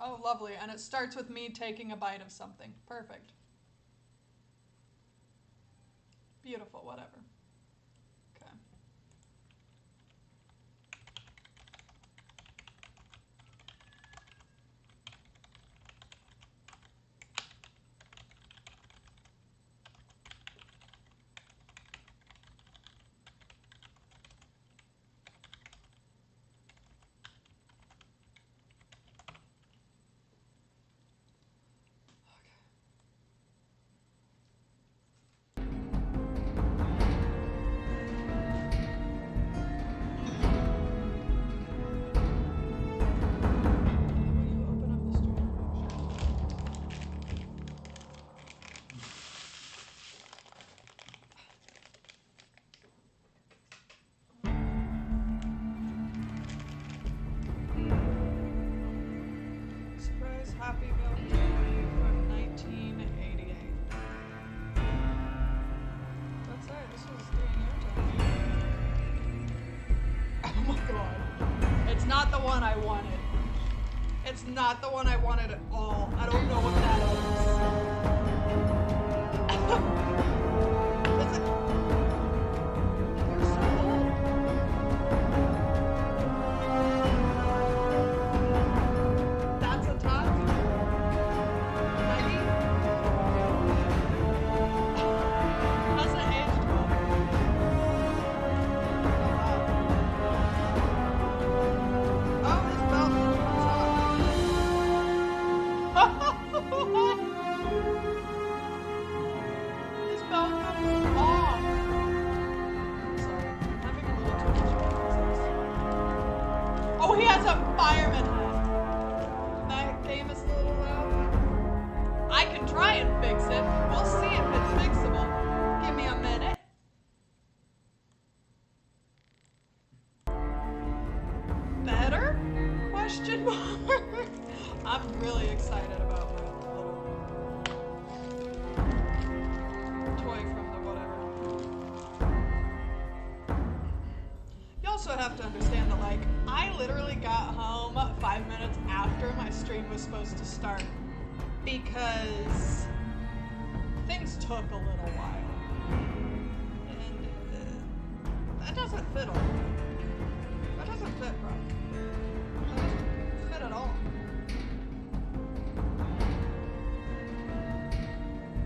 Oh, lovely. And it starts with me taking a bite of something. Perfect. Beautiful, whatever. Okay. Happy Meal toy from 1988. Let's say this was during your time. Oh my god. It's not the one I wanted. It's not the one I wanted at all. I don't know what that is. Is it? They're so old. That's a top. Oh, he has a fireman hat. That game is a little loud. I can try and fix it. We'll see if it's fixable. Give me a minute. Better? Question mark. I'm really excited about my little toy from the whatever. You also have to understand that, like, I literally got home 5 minutes after my stream was supposed to start because things took a little while. And that doesn't fit all. That doesn't fit, bro. That doesn't fit at all.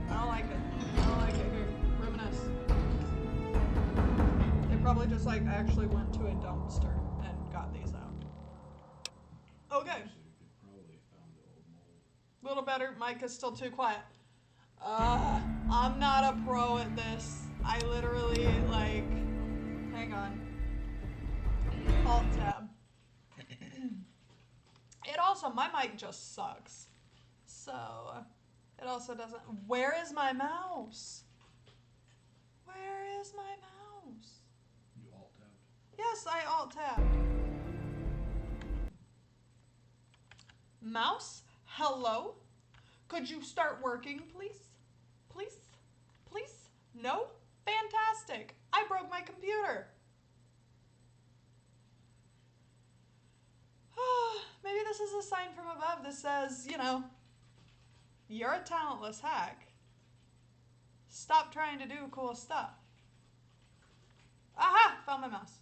I don't like it. I don't like it. Here, reminisce. They probably just, like, actually went to a dumpster and got these out. Okay. A little better. Mike is still too quiet. I'm not a pro at this. I literally, like, hang on. Alt-tab. It also, my mic just sucks. So, it also doesn't. Where is my mouse? Where is my mouse? You alt-tabbed? Yes, I alt-tabbed. Mouse, hello? Could you start working, please? Please? Please? No? Fantastic. I broke my computer. Maybe this is a sign from above that says, you know, you're a talentless hack. Stop trying to do cool stuff. Aha! Found my mouse.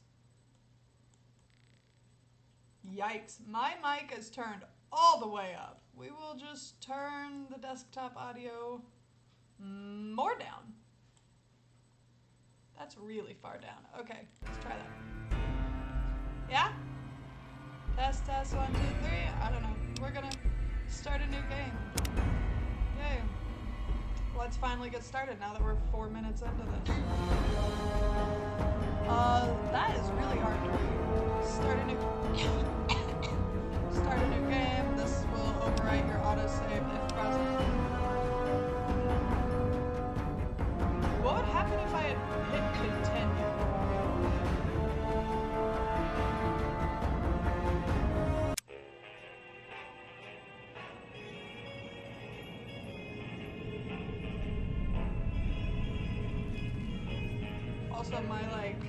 Yikes. My mic is turned all the way up. We will just turn the desktop audio more down. That's really far down. Okay, let's try that. Yeah? Test, 1, 2, 3. I don't know. We're gonna start a new game. Yay. Let's finally get started now that we're 4 minutes into this. That is really hard to read. Start a new game. This will overwrite your autosave if present. What would happen if I had hit continue? Also, my, like,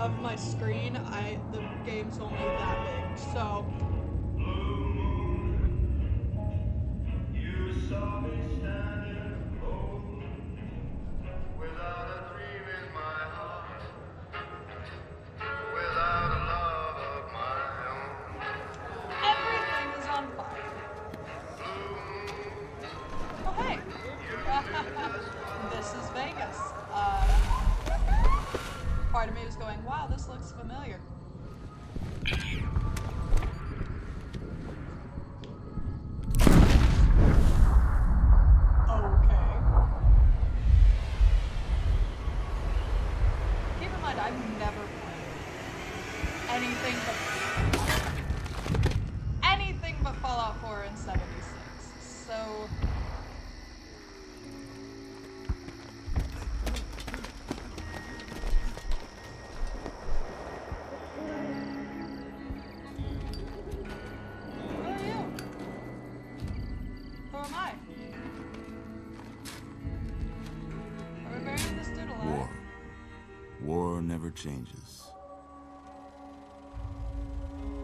of my screen, the game's only that big, so anything but Fallout 4 and 76. So who are you? Who am I? Are we burying this dude alive? War. War never changes.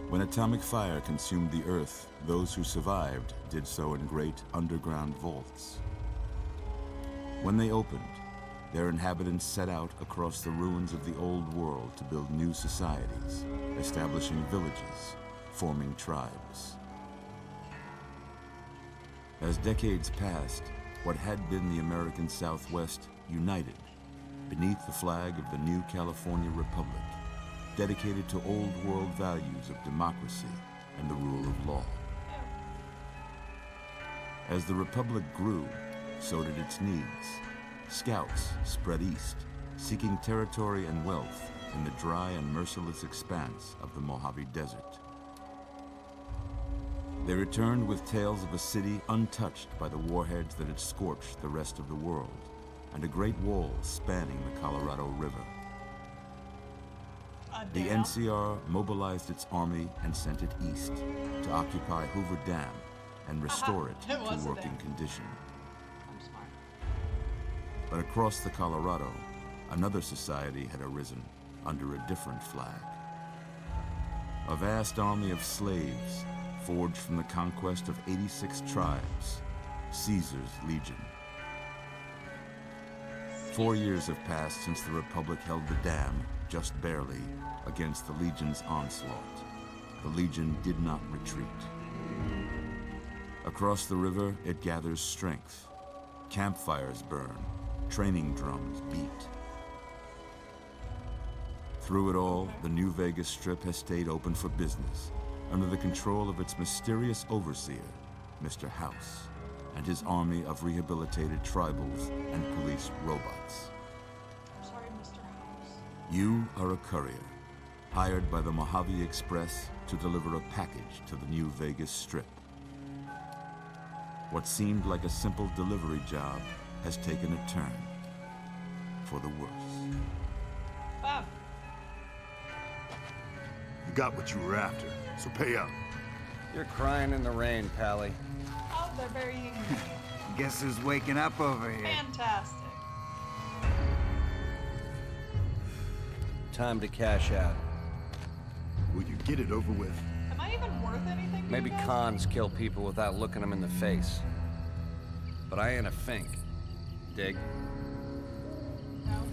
When atomic fire consumed the Earth, those who survived did so in great underground vaults. When they opened, their inhabitants set out across the ruins of the old world to build new societies, establishing villages, forming tribes. As decades passed, what had been the American Southwest united beneath the flag of the new California Republic, dedicated to old world values of democracy and the rule of law. As the Republic grew, so did its needs. Scouts spread east, seeking territory and wealth in the dry and merciless expanse of the Mojave Desert. They returned with tales of a city untouched by the warheads that had scorched the rest of the world, and a great wall spanning the Colorado River. The NCR mobilized its army and sent it east to occupy Hoover Dam and restore it to working condition. I'm smart. But across the Colorado, another society had arisen under a different flag. A vast army of slaves forged from the conquest of 86 tribes, Caesar's Legion. 4 years have passed since the Republic held the dam, just barely, against the Legion's onslaught. The Legion did not retreat. Across the river, it gathers strength. Campfires burn, training drums beat. Through it all, the New Vegas Strip has stayed open for business, under the control of its mysterious overseer, Mr. House, and his army of rehabilitated tribals and police robots. I'm sorry, Mr. House. You are a courier, hired by the Mojave Express to deliver a package to the New Vegas Strip. What seemed like a simple delivery job has taken a turn for the worse. Bob. You got what you were after, so pay up. You're crying in the rain, Pally. Oh, they're burying me. Guess who's waking up over here? Fantastic. Time to cash out. Will you get it over with? Am I even worth anything to Maybe you guys? cons kill people without looking them in the face. But I ain't a fink. Dig? No.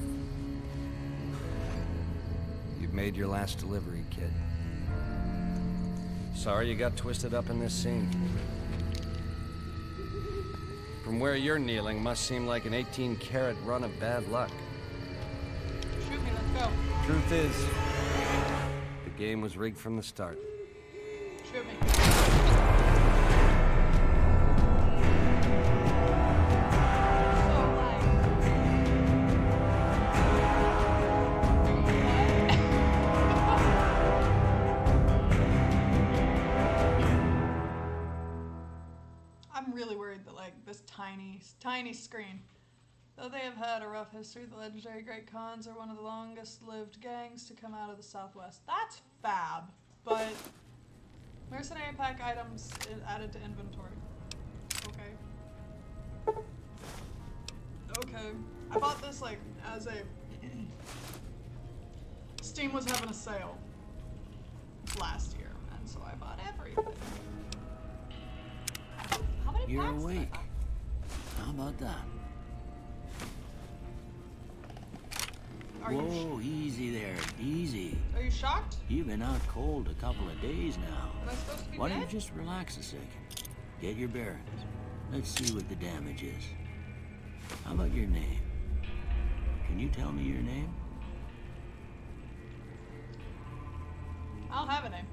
You've made your last delivery, kid. Sorry you got twisted up in this scene. From where you're kneeling must seem like an 18-carat run of bad luck. Shoot me, let's go. Truth is, the game was rigged from the start. Shoot me. I'm really worried that, like, this tiny screen. Though they have had a rough history, the legendary Great Khans are one of the longest-lived gangs to come out of the Southwest. That's fab, but mercenary pack items added to inventory. Okay. Okay. I bought this, like, as a... Steam was having a sale last year, and so I bought everything. How many You're packs did I awake. buy? How about that? Are you Whoa, easy there, easy. Are you shocked? You've been out cold a couple of days now. Am I supposed to be Why don't you dead? just relax a second? Get your bearings. Let's see what the damage is. How about your name? Can you tell me your name? I don't have a name.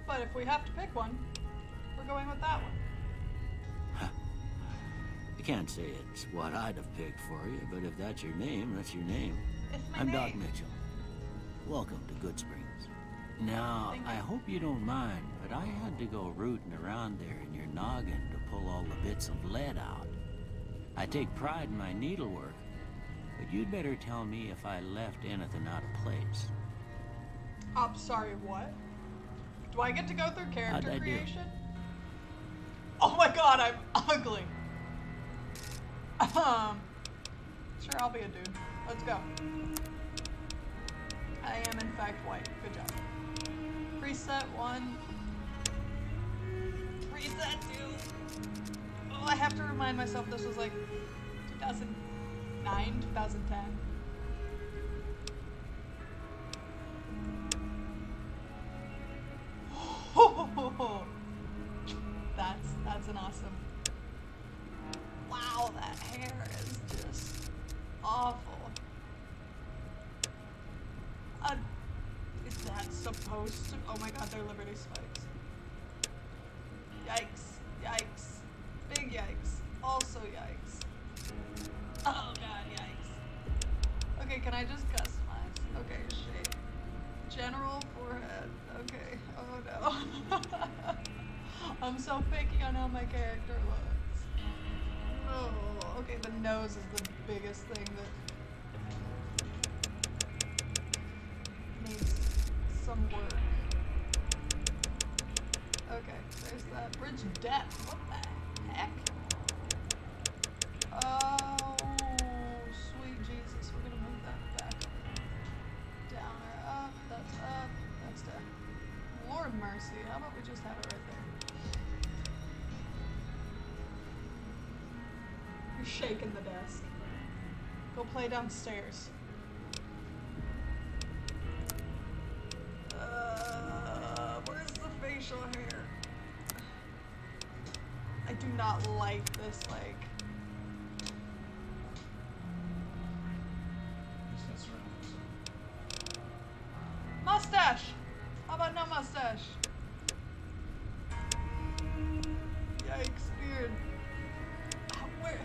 But if we have to pick one, we're going with that one. I can't say it's what I'd have picked for you, but if that's your name, that's your name. It's my I'm name. Doc Mitchell. welcome to Good Springs. Now, Thank you. I hope you don't mind, but I had to go rooting around there in your noggin to pull all the bits of lead out. I take pride in my needlework, but you'd better tell me if I left anything out of place. I'm sorry, what? Do I get to go through character How'd I do? creation? Oh my god, I'm ugly. Sure, I'll be a dude. Let's go. I am in fact white. Good job. Preset 1. Preset 2. Oh, I have to remind myself this was like 2009, 2010. That's an awesome. Wow, that hair is just awful. Is that supposed to? Oh my god, they're Liberty spikes. Yikes. Yikes. Big yikes. Also yikes. Oh god, yikes. Okay, can I just customize? Okay, shape. General forehead. Okay. Oh no. I'm so picky on how my character looks. Oh, okay, the nose is the biggest thing that needs some work. Okay, there's that. Bridge depth. What the heck? Oh, sweet Jesus. We're gonna move that back. Down or up. That's up. That's down. Lord mercy. How about we just have it right there? You're shaking the desk. Go play downstairs. Where's the facial hair? I do not like this, like... Mustache! How about no mustache? Yikes, beard. Where?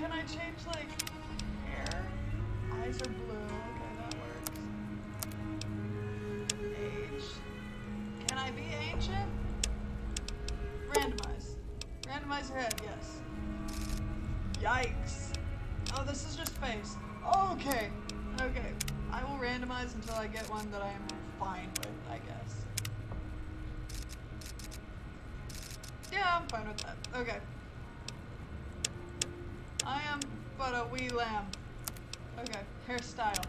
Can I change, like, hair? Eyes are blue. Okay, that works. Age. Can I be ancient? Randomize. Randomize your head, yes. Yikes. Oh, this is just face. Okay. Okay. I will randomize until I get one that I am fine with, I guess. Yeah, I'm fine with that. Okay. I am but a wee lamb. Okay, hairstyle.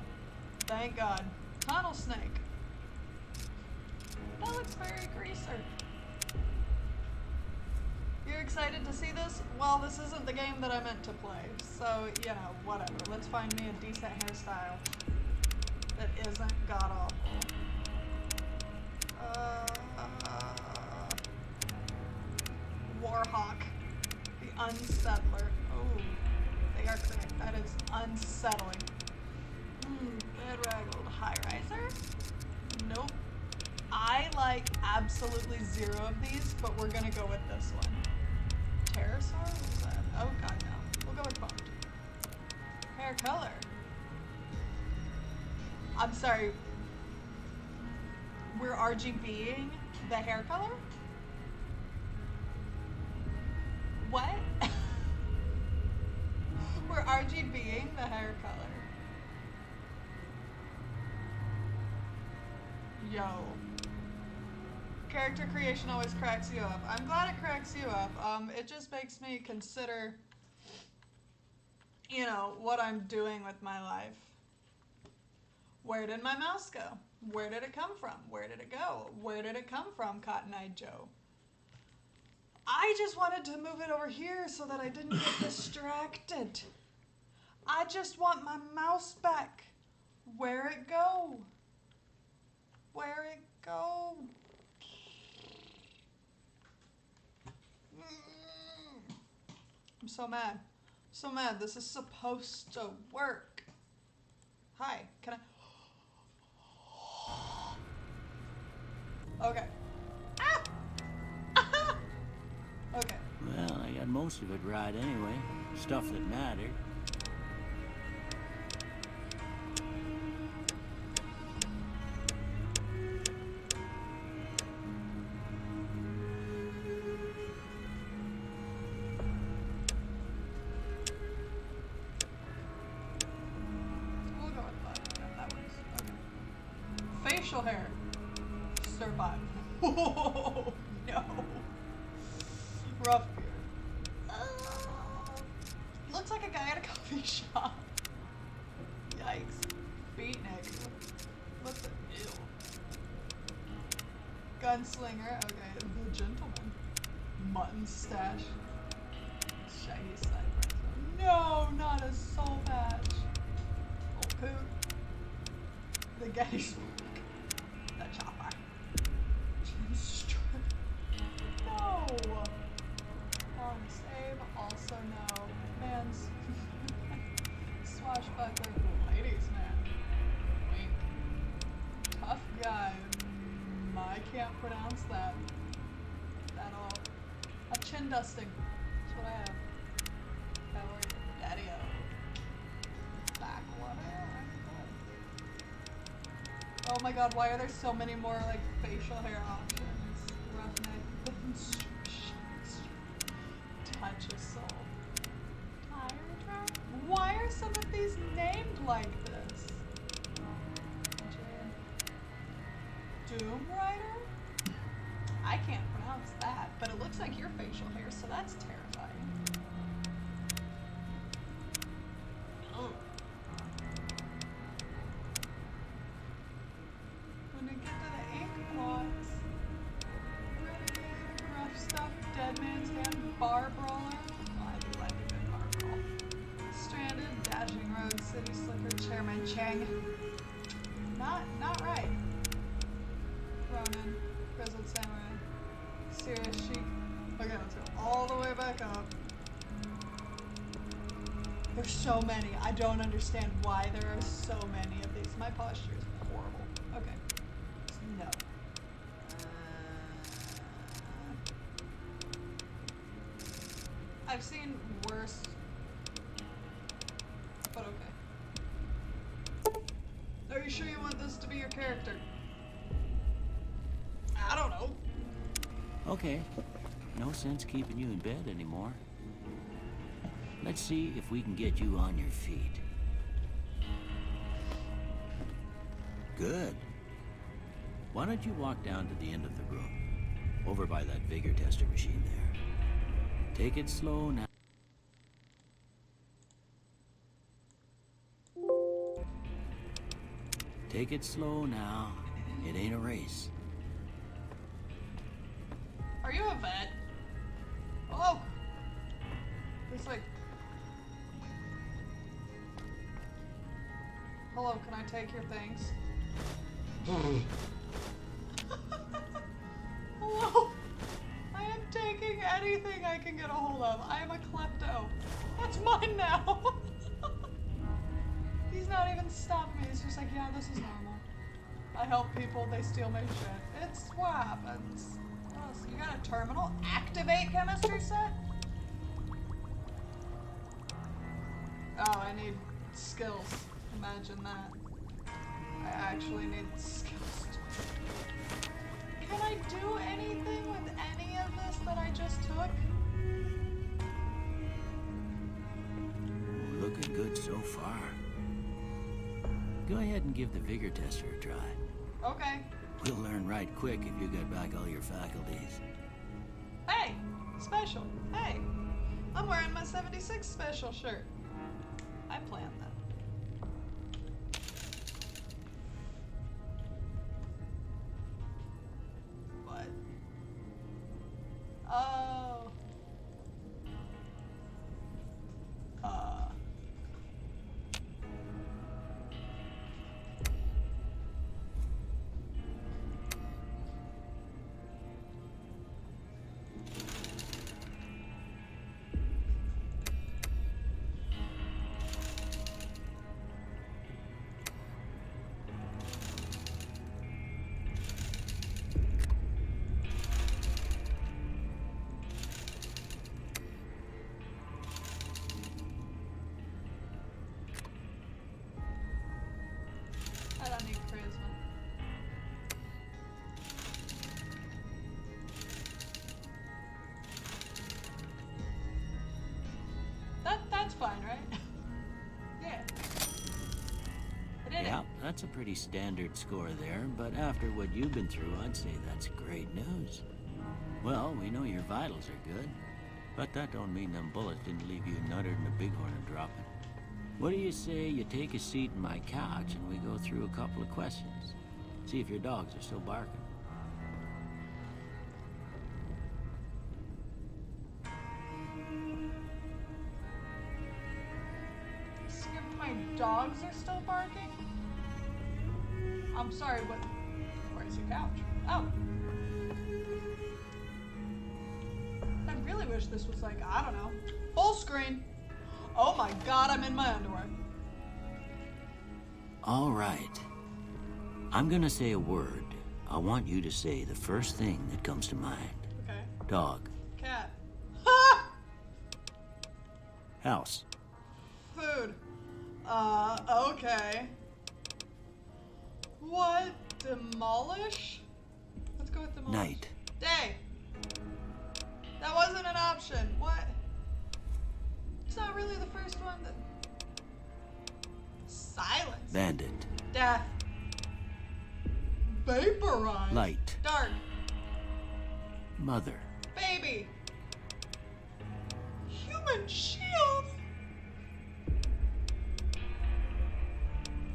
Thank God. Tunnel snake. That looks very greaser. You're excited to see this? Well, this isn't the game that I meant to play, so, you know, whatever. Let's find me a decent hairstyle that isn't god-awful. Warhawk. The Unsettler. Oh, they are correct. That is unsettling. Bedraggled High-Riser? Nope. I like absolutely zero of these, but we're gonna go with this one. Pterosaur? What's that? Oh god, no. We'll go with Bond. Hair color. I'm sorry. We're RGBing the hair color? What? We're RGBing the hair color. Yo. Character creation always cracks you up. I'm glad it cracks you up. It just makes me consider, you know, what I'm doing with my life. Where did my mouse go? Where did it come from? Where did it go? Where did it come from, Cotton-Eyed Joe? I just wanted to move it over here so that I didn't get distracted. I just want my mouse back. Where it go? Where it go? I'm so mad. So mad. This is supposed to work. Hi, can I? Okay. Ah! Okay. Well, I got most of it right anyway. Stuff that mattered. facial hair. Survive. Oh, no. Rough beard. Looks like a guy at a coffee shop. Yikes. Beatnik. What's the ew? Gunslinger. Okay. The gentleman. Mutton stash. Shaggy sniper. No, not a soul patch. Old poot. The Gettysburg. The chopper. No. Save. Also no. Man's swashbuckler. Ladies man. Wink. Tough guy. I can't pronounce that at all. A chin dusting. That's what I have. Power Daddy-o. Backwater. Oh my god, why are there so many more like facial hair options? Roughneck. Touch a soul. Tire track? Why are some of these named like this? Doom Rider? I can't pronounce that, but it looks like your facial hair, so that's terrifying. Ugh. When we get to the ink plots, Renegade, rough stuff, Dead Man's Hand, Bar Brawler. Oh, I do like a good bar brawl. Stranded, Dashing Road, City Slicker, Chairman Chang. Not right. Ronin, Grizzled Samurai, Serious Sheik. Okay, let's go all the way back up. There's so many. I don't understand why there are so many of these. My posture is horrible. Okay. No. I've seen worse, but okay. Are you sure you want this to be your character? I don't know. Okay. No sense keeping you in bed anymore. Let's see if we can get you on your feet. Good. Why don't you walk down to the end of the room, over by that vigor tester machine there. Take it slow now. Take it slow now. It ain't a race. Are you a vet? Oh! It's like... Hello, can I take your things? Hello? I am taking anything I can get a hold of. I am a klepto. That's mine now. He's not even stopping me. He's just like, yeah, this is normal. I help people, they steal my shit. It's what happens. Oh, so you got a terminal? Activate chemistry set? Oh, I need skills. Imagine that. I actually need skills. Can I do anything with any of this that I just took? Looking good so far. Go ahead and give the vigor tester a try. Okay. We'll learn right quick if you got back all your faculties. Hey! Special. Hey! I'm wearing my 76 special shirt. I planned that. What? Oh. that's a pretty standard score there, but after what you've been through, I'd say that's great news. Well, we know your vitals are good, but that don't mean them bullets didn't leave you nuttered and a bighorn dropping. What do you say you take a seat in my couch and we go through a couple of questions? See if your dogs are still barking. See if my dogs are still barking? I'm sorry, but where's your couch? Oh. I really wish this was like, I don't know, full screen. Oh my god, I'm in my underwear. All right. I'm gonna say a word. I want you to say the first thing that comes to mind. Okay. Dog. Cat. Ha! House. Food. Okay. What? Demolish? Let's go with demolish. Night. Day. That wasn't an option. What? It's not really the first one that... Silence. Bandit. Death. Vaporize. Light. Dark. Mother. Baby. Human shield.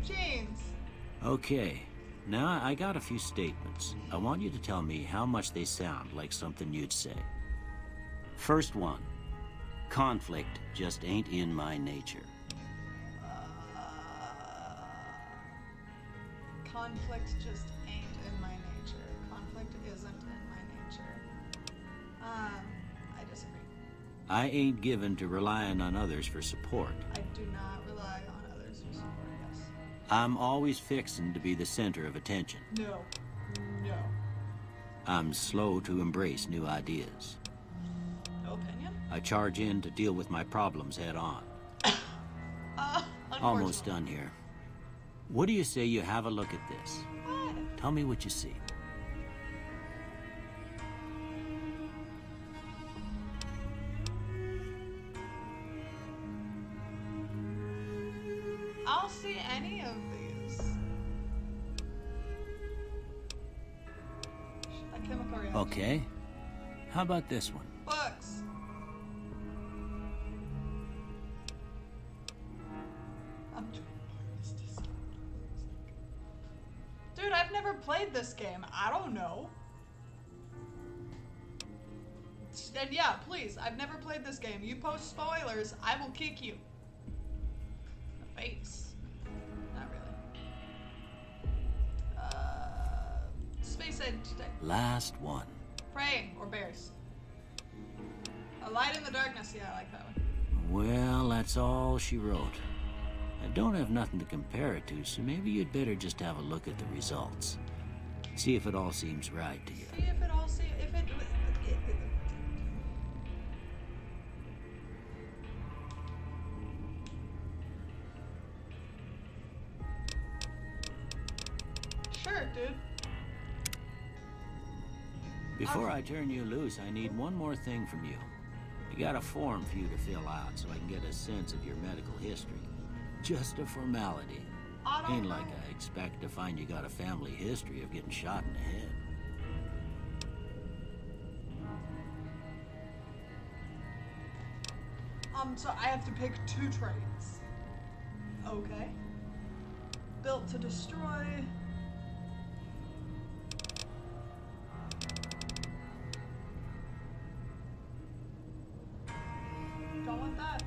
Jeans. Okay. Now I got a few statements. I want you to tell me how much they sound like something you'd say. First one. Conflict just ain't in my nature. Conflict just ain't in my nature. Conflict isn't in my nature. I disagree. I ain't given to relying on others for support. I do not rely on others for support, yes. I'm always fixin' to be the center of attention. No. No. I'm slow to embrace new ideas. No opinion? I charge in to deal with my problems head on. Almost done here. What do you say you have a look at this? What? Tell me what you see. I'll see any of these. A chemical reaction. Okay. How about this one? Books. I'm trying to this. Dude, I've never played this game. I don't know. And yeah, please, I've never played this game. You post spoilers, I will kick you. The face. Not really. Space Age. Last one. Praying or bears. A light in the darkness. Yeah, I like that one. Well, that's all she wrote. I don't have nothing to compare it to, so maybe you'd better just have a look at the results. See if it all seems right to you. See if it all if it Sure, dude. Before I turn you loose, I need one more thing from you. I got a form for you to fill out so I can get a sense of your medical history. Just a formality. I don't Ain't know. like I expect to find you got a family history of getting shot in the head. So I have to pick 2 traits. Okay. Built to destroy. Don't want that.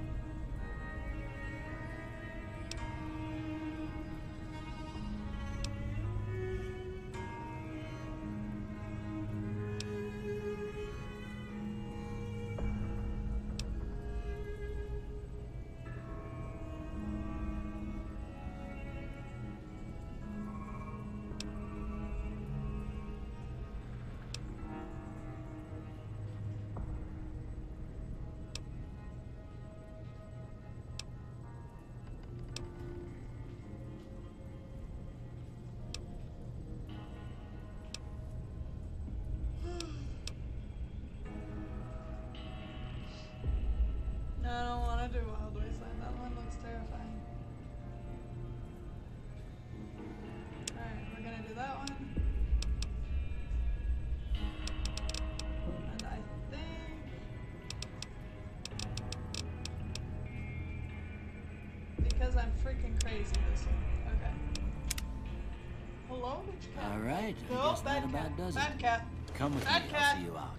No, bitch cat. All right, I No, guess that bad about cat. does it. Bad cat. Come with Bad me, cat. I'll see you out.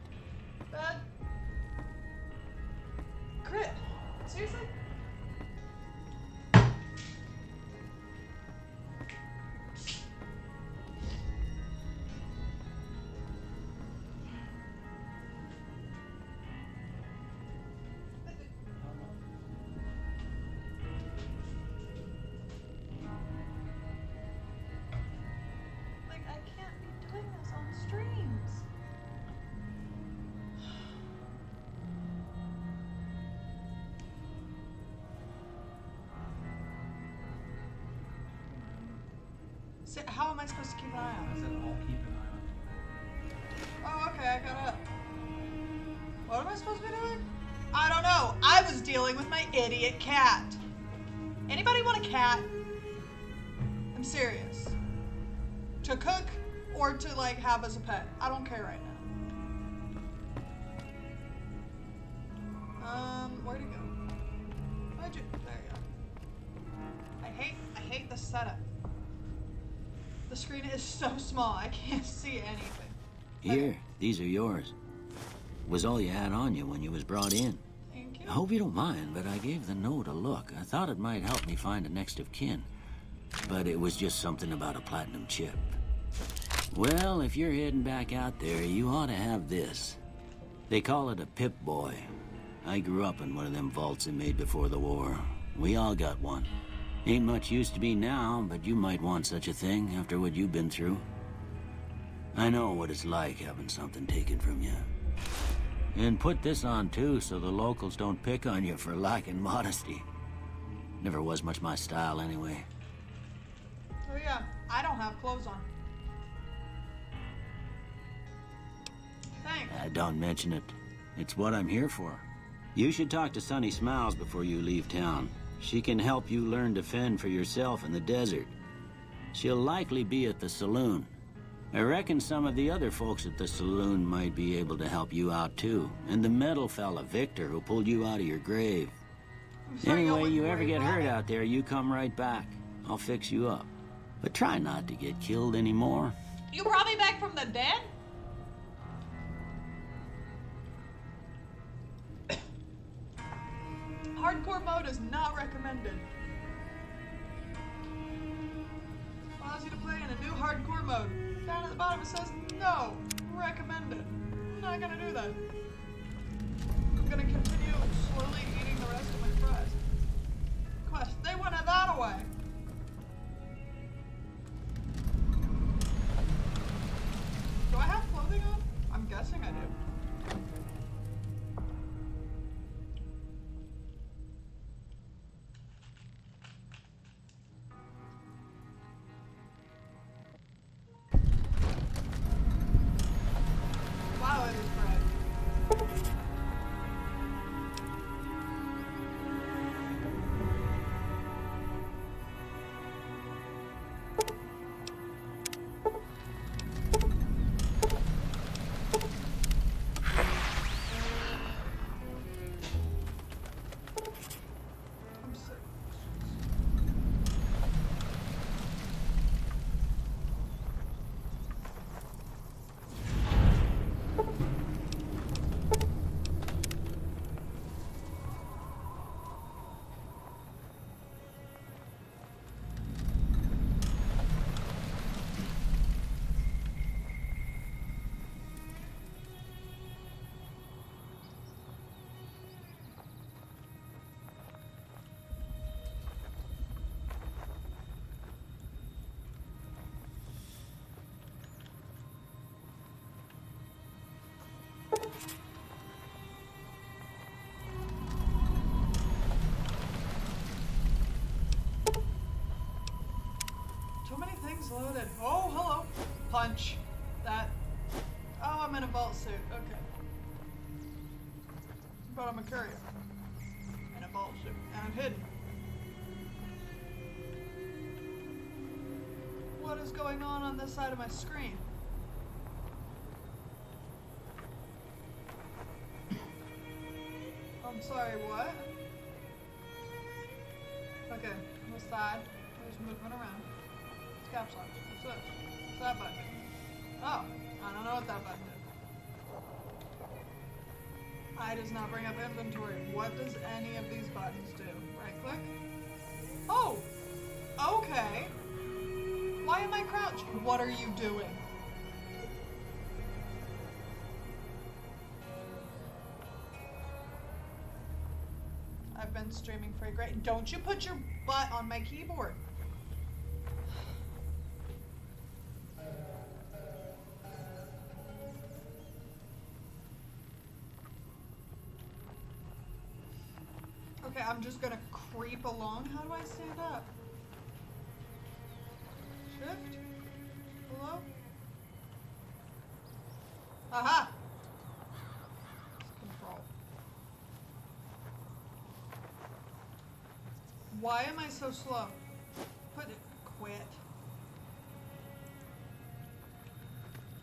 Bad. Crit. Seriously? Like, I can't be doing this on streams. So how am I supposed to keep an eye on I it? said I'll keep an eye on Oh, okay, I got up. What am I supposed to be doing? I don't know. I was dealing with my idiot cat. Anybody want a cat? I'm serious. To cook or to like have as a pet. I don't care right now. Where'd it go? Where'd you? There you go. I hate the setup. The screen is so small. I can't see anything. Here, these are yours. Was all you had on you when you was brought in. Thank you. I hope you don't mind, but I gave the note a look. I thought it might help me find a next of kin. But it was just something about a platinum chip. Well, if you're heading back out there, you ought to have this. They call it a Pip-Boy. I grew up in one of them vaults they made before the war. We all got one. Ain't much use to me now, but you might want such a thing after what you've been through. I know what it's like having something taken from you. And put this on too, so the locals don't pick on you for lacking modesty. Never was much my style anyway. Oh yeah, I don't have clothes on. Thanks. Don't mention it. It's what I'm here for. You should talk to Sunny Smiles before you leave town. She can help you learn to fend for yourself in the desert. She'll likely be at the saloon. I reckon some of the other folks at the saloon might be able to help you out too. And the metal fella, Victor, who pulled you out of your grave. I'm sorry, Anyway, y'all you wouldn't ever worry get about hurt it. out there, you come right back. I'll fix you up. But try not to get killed anymore. You brought me back from the dead? Hardcore mode is not recommended. Allows you to play in a new hardcore mode. Down at the bottom it says no, recommended. I'm not gonna do that. I'm gonna continue slowly eating the rest of my fries. Quest, they wanted that away. Do I have clothing on? I'm guessing I do. Wow, it is bright. I'm sick. Too many things loaded. Oh, hello. Punch. That. Oh, I'm in a vault suit. Okay. But I'm a courier. In a vault suit. And I'm hidden. What is going on this side of my screen? I'm sorry, what? Okay, this side. There's movement around. It's caps lock. What's this? What's that button? Oh, I don't know what that button did. I does not bring up inventory. What does any of these buttons do? Right click? Oh! Okay. Why am I crouched? What are you doing? I've been streaming for a great... Don't you put your butt on my keyboard. Okay, I'm just gonna creep along. How do I stand up? Shift? Hello? Aha! Control. Why am I so slow? Put it. Quit.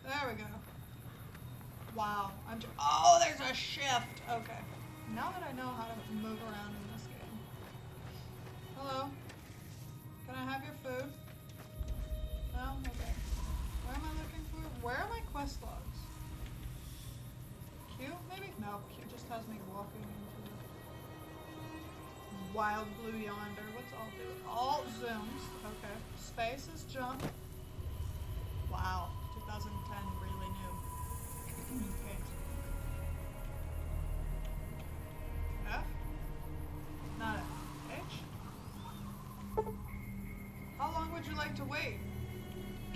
There we go. Wow. Oh, there's a shift. Okay. Now that I know how to move around in this game. Hello? Can I have your food? No? Okay. Where am I looking for? Where are my quest logs? Q, maybe? No, Q just has me walking into the wild blue yonder. What's alt do? Alt zooms. Okay. Space is jump. Wow. 2010, really new. Okay. F? Not F. H? How long would you like to wait?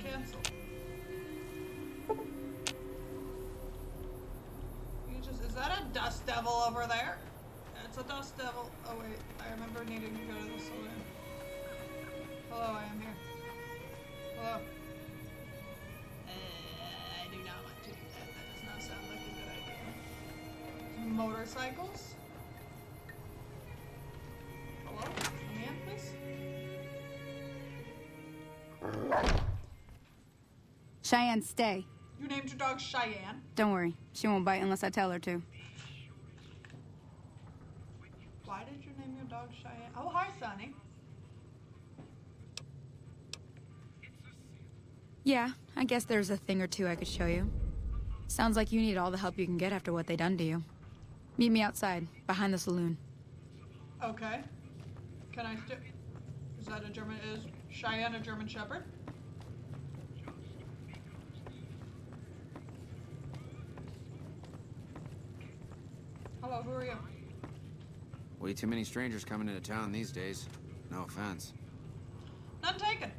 Cancel. You just... Is that a dust devil over there? It's a dust devil. Oh wait, I remember needing to go to the saloon. Hello, I am here. Hello. I do not want to do that. That does not sound like a good idea. Motorcycles? Hello? Come in, please? Cheyenne, stay. You named your dog Cheyenne? Don't worry. She won't bite unless I tell her to. Why did you name your dog Cheyenne? Oh, hi, Sonny. Yeah, I guess there's a thing or two I could show you. Sounds like you need all the help you can get after what they done to you. Meet me outside, behind the saloon. Okay. Can I still... Is that a German... Is Cheyenne a German Shepherd? Hello, who are you? Way too many strangers coming into town these days. No offense. None taken.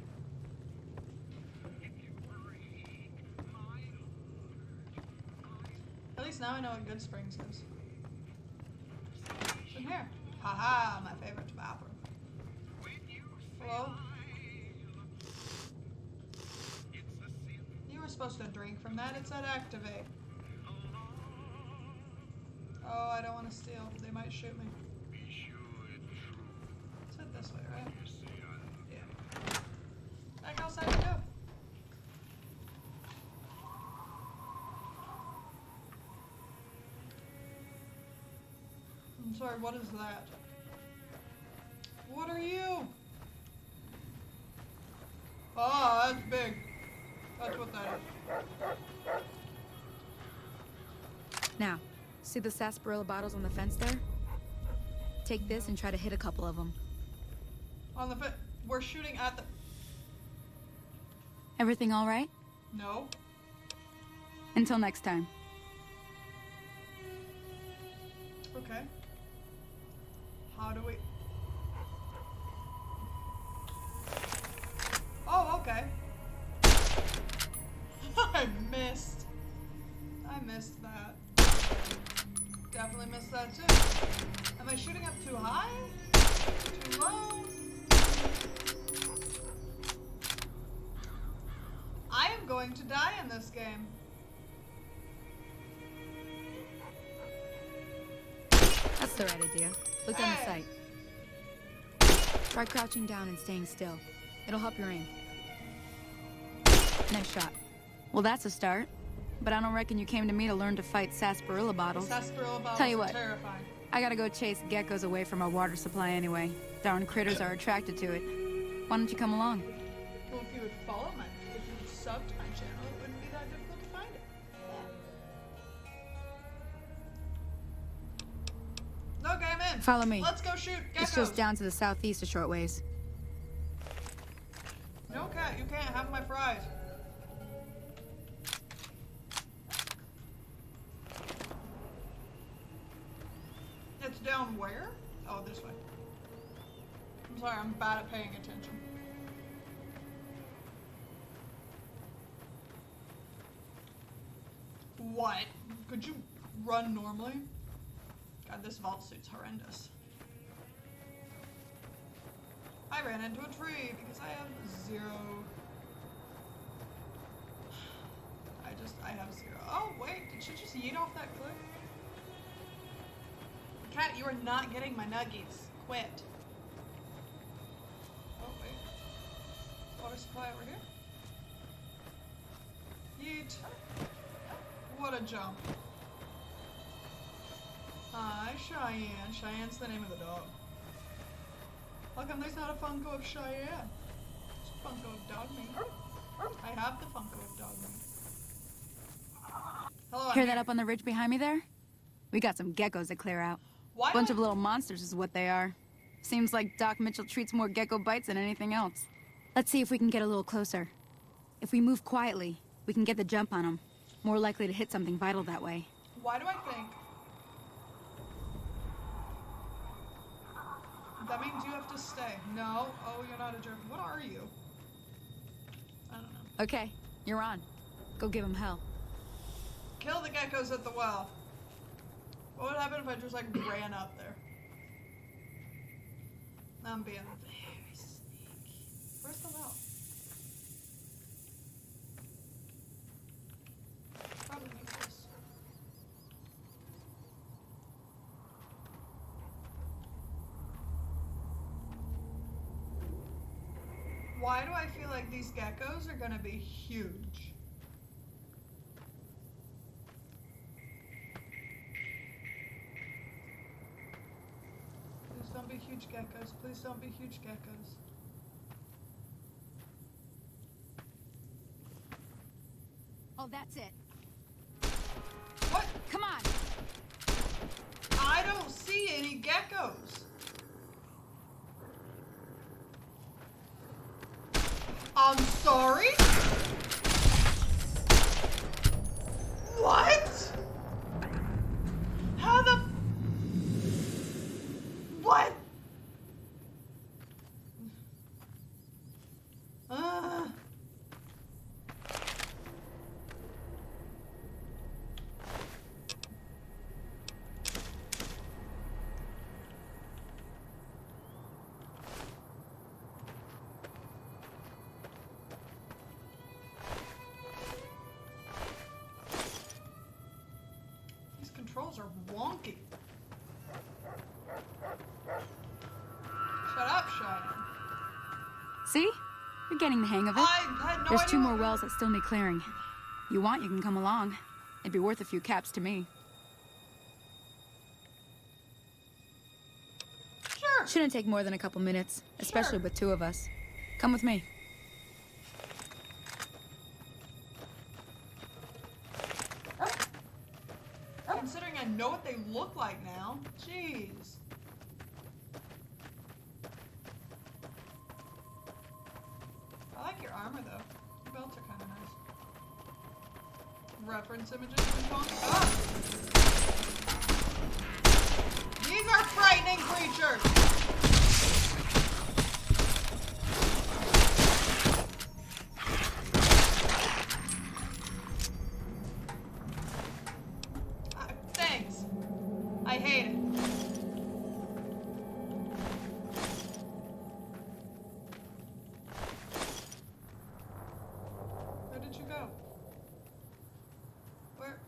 At least now I know what Good Springs is. It's in here. Haha, my favorite bathroom. Hello? You were supposed to drink from that. It said activate. Oh, I don't want to steal. They might shoot me. It's head this way, right? Yeah. Back outside we go. I'm sorry, what is that? What are you? Oh, that's big. That's what that is. Now, see the sarsaparilla bottles on the fence there? Take this and try to hit a couple of them. On the fit. We're shooting at the... Everything all right? No. Until next time. Okay. How do we... Oh, okay. I missed. I missed that. Definitely missed that too. Am I shooting up too high? Too low? I am going to die in this game. That's the right idea. Look down the sight. Try crouching down and staying still. It'll help your aim. Nice shot. Well, that's a start. But I don't reckon you came to me to learn to fight sarsaparilla bottles. Sarsaparilla bottles Tell you are what, terrifying. I gotta go chase geckos away from our water supply anyway. Darn critters are attracted to it. Why don't you come along? Well, if you would follow my Follow me. Let's go shoot geckos. It's just down to the southeast a short ways. No, cat, you can't have my fries. It's down where? Oh, this way. I'm sorry, I'm bad at paying attention. What? Could you run normally? God, this vault suit's horrendous. I ran into a tree because I have 0. I have 0. Oh, wait, did she just yeet off that cliff? Cat, you are not getting my nuggies. Quit. Oh, wait. Water supply over here. Yeet. What a jump. Hi, Cheyenne. Cheyenne's the name of the dog. How come there's not a Funko of Cheyenne? There's a Funko of Dog Meat. I have the Funko of Dog Meat. Hello, Hear that up on the ridge behind me there? We got some geckos to clear out. Why Bunch of little monsters is what they are. Seems like Doc Mitchell treats more gecko bites than anything else. Let's see if we can get a little closer. If we move quietly, we can get the jump on them. More likely to hit something vital that way. Why do I think that means you have to stay? No. Oh, you're not a jerk. What are you? I don't know. Okay, you're on. Go give them hell. Kill the geckos at the well. What would happen if I just like ran up there? I'm being very sneaky. Where's the well? Probably need this. Why do I feel like these geckos are gonna be huge? Please don't be huge geckos. Please don't be huge geckos. Oh, that's it. What? Come on! I don't see any geckos. I'm sorry? What? How the... What? These controls are wonky. Shut up, Cheyenne. See? You're getting the hang of it. I had no There's idea 2 more what- wells that still need clearing. You want, you can come along. It'd be worth a few caps to me. Sure. Shouldn't take more than a couple minutes, especially Sure. with 2 of us. Come with me. Considering I know what they look like now. Jeez. I like your armor though. Your belts are kind of nice. Reference images from Kong. Ah! These are frightening creatures! Thanks. I hate it. Where did you go? Where?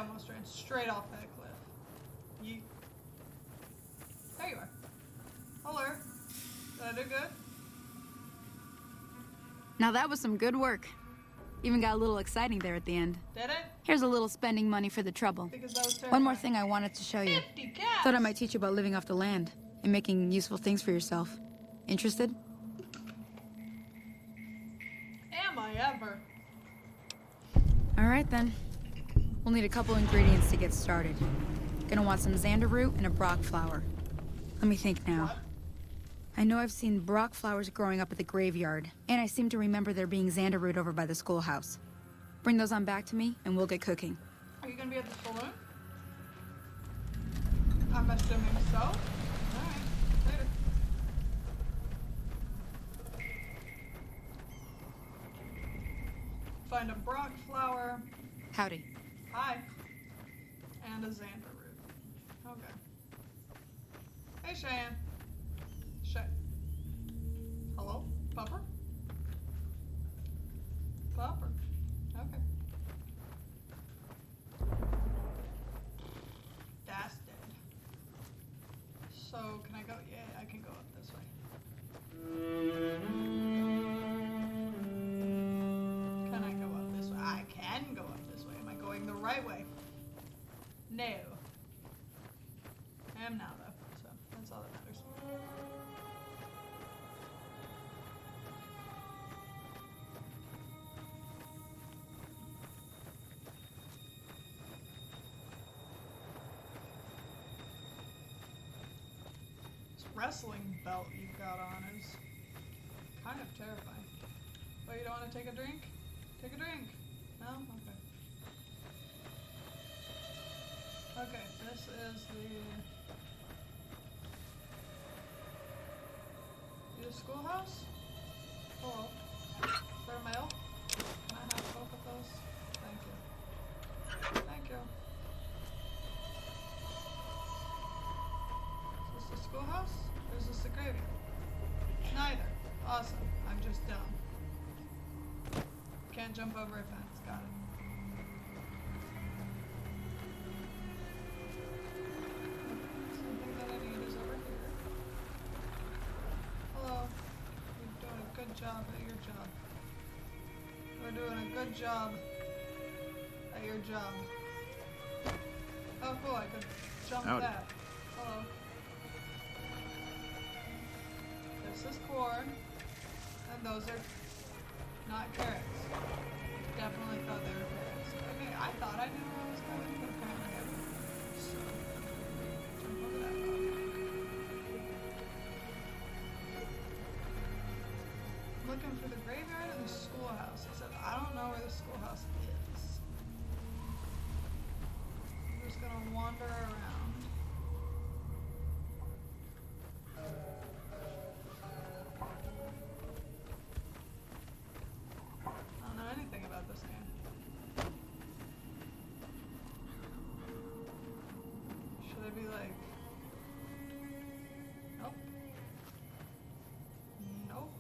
almost ran straight off that cliff. Yeet. There you are. Hello. Did I do good? Now that was some good work. Even got a little exciting there at the end. Did it? Here's a little spending money for the trouble. Because that was terrifying. One more thing I wanted to show you. 50 cats! Thought I might teach you about living off the land and making useful things for yourself. Interested? Am I ever? All right then. We'll need a couple ingredients to get started. Gonna want some xander root and a brock flower. Let me think now. What? I know I've seen brock flowers growing up at the graveyard, and I seem to remember there being xander root over by the schoolhouse. Bring those on back to me, and we'll get cooking. Are you gonna be at the saloon? I'm assuming so. Alright, later. Find a brock flower. Howdy. Hi. And a xander root. Okay. Hey, Cheyenne. Hello? Pupper? Pupper. Okay. That's dead. So, can I go? Yeah, I can go up this way. Can I go up this way? I can go up this way. Am I going the right way? No. I am now, though. So, that's all that matters. Wrestling belt you've got on is kind of terrifying. But you don't want to take a drink? Take a drink. No? Okay. Okay, this is the schoolhouse? Hello. Is there mail? Can I have both of those? Thank you. Thank you. Is this the schoolhouse? Or is this the graveyard? Neither. Awesome. I'm just dumb. Can't jump over a fence. Got it. Something that I need is over here. Hello. You're doing a good job at your job. We're doing a good job at your job. Oh, cool. I could jump Howdy. that. Hello. This is corn, and those are not carrots. Definitely thought they were carrots. Okay, I thought I knew where I was going, but apparently I didn't. So, jump over that log. Looking for the graveyard and the schoolhouse, except I don't know where the schoolhouse is. I'm just gonna wander around. I don't know anything about this game. Should I be like... Nope. Nope.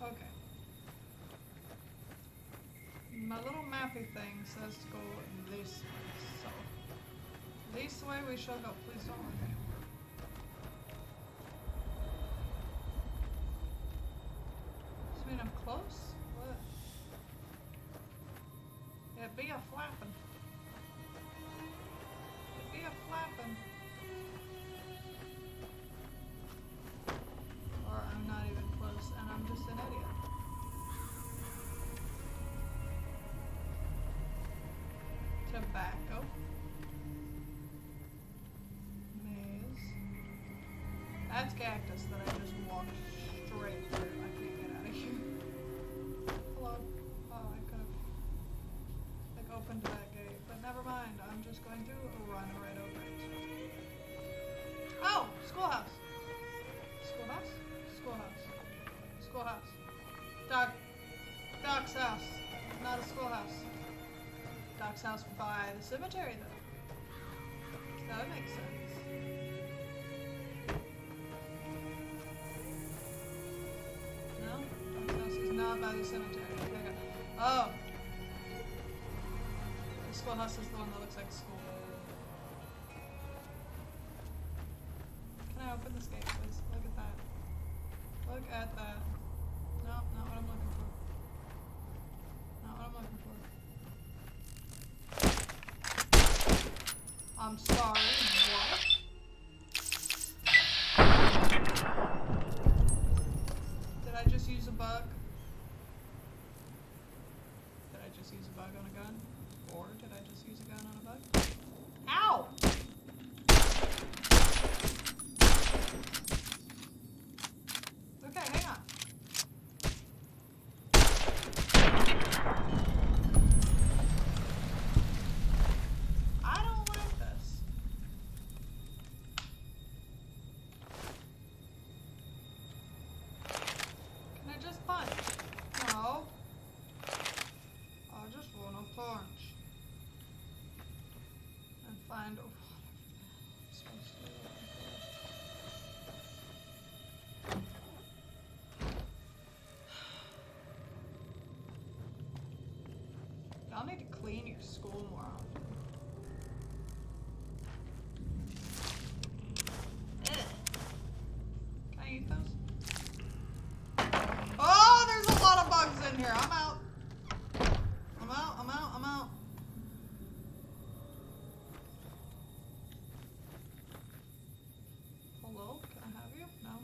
Okay. My little mappy thing says to go this way, so this way we shall go. Please don't look anywhere. Does this mean I'm close? What? Yeah, be a flapping. Be a flapping. Or I'm not even close and I'm just an idiot. Tobacco. Maze. That's cactus that I just walked straight through. I can't get out of here. Hello. Oh, I could have like opened that gate, but never mind. I'm just going to run right over it. Oh, schoolhouse. Schoolhouse? Schoolhouse. Doc's house by the cemetery, though. That makes sense. No? Doc's house is not by the cemetery. Okay. Oh! The schoolhouse is the one that looks like school. Can I open this gate, please? Look at that. Look at that. No, not what I'm looking for. Not what I'm looking for. I'm sorry, what? Did I just use a bug? Did I just use a bug on a gun? Or did I just use a gun on a bug? Ow! Okay, hang on. I don't like this. Can I just punch? No. I just wanna punch. And find what I'm supposed to do. Y'all need to clean your school more often. Ugh. Can I eat those? Oh, there's a lot of bugs in here. I'm out. I'm out, I'm out, I'm out. Hello? Can I have you? No.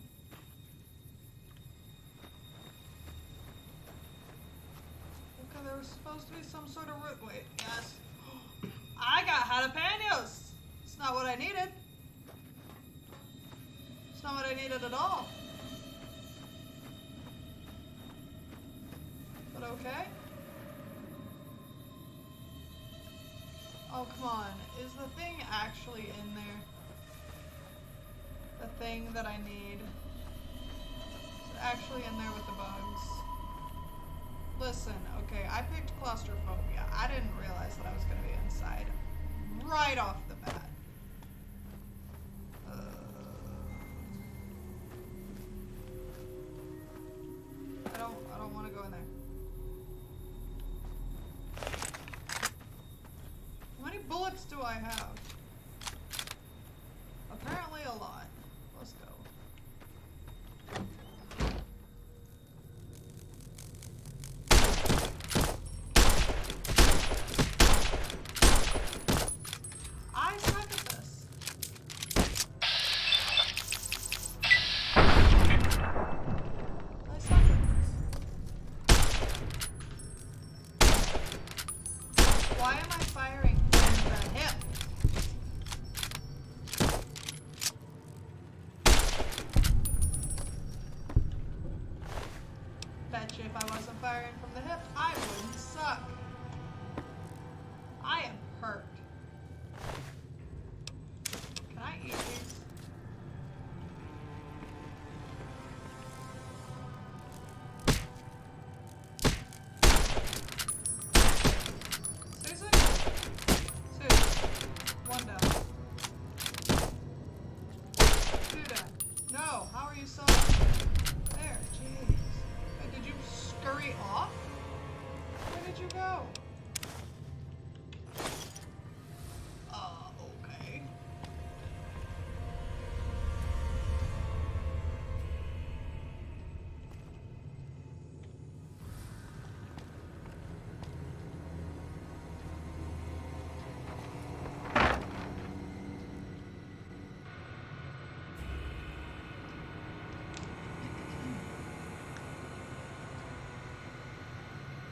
Okay, there was supposed to be some sort of root. Wait, yes. I got jalapenos! It's not what I needed. It's not what I needed at all. But okay. Oh, come on. Is the thing actually in there? The thing that I need? Is it actually in there with the bugs? Listen, okay, I picked claustrophobia. I didn't realize that I was going to be inside right off the bat. I don't want to go in there. How many bullets do I have? Apparently a lot. Let's go. I suck at this. I suck at this. Why am I firing from the hip? Bet you if I wasn't firing from the hip, I wouldn't suck. I am hurt. Can I eat these? Seriously? Seriously. One down. Two down. No, how are you so... There, jeez. Wait, did you scurry off? Where did you go? Okay.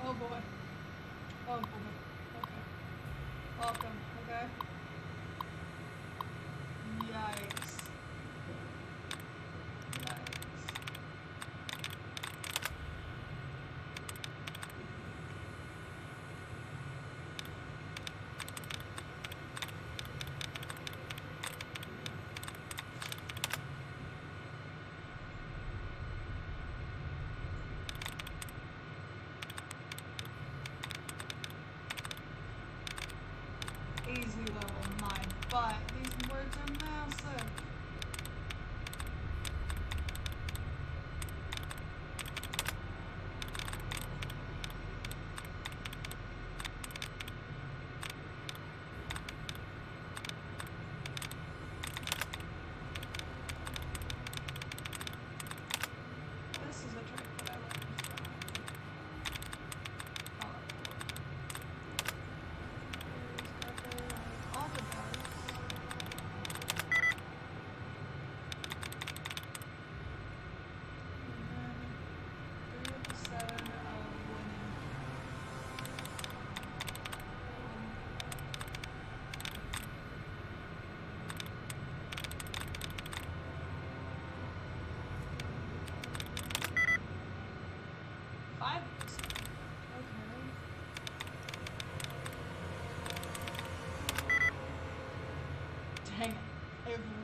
Oh boy. Oh boy. Okay. Welcome. Okay. Yikes. Yikes.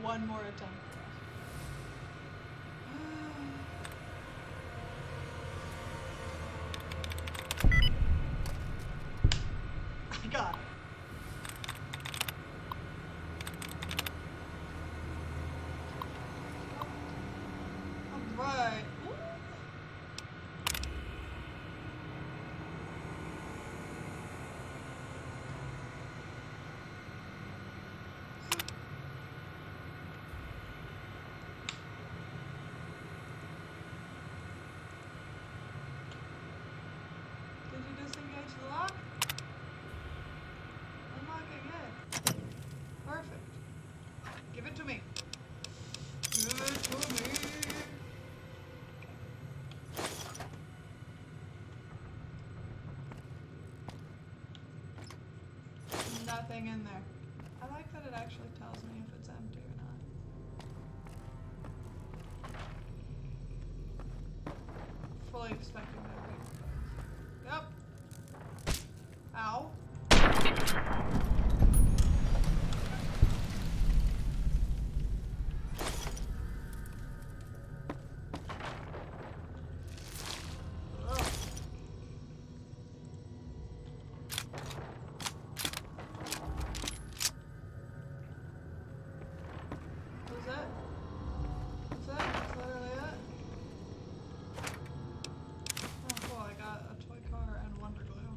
one more attempt for us. I got it. Alright. Did you disengage the lock? Unlocking it. Perfect. Give it to me. Give it to me. Nothing in there. I like that it actually tells me if it's empty or not. Fully expecting that to be closed. Yep. Ow. Ugh. What's that? What's that? Is that really it? Oh cool, I got a toy car and Wonder Glue.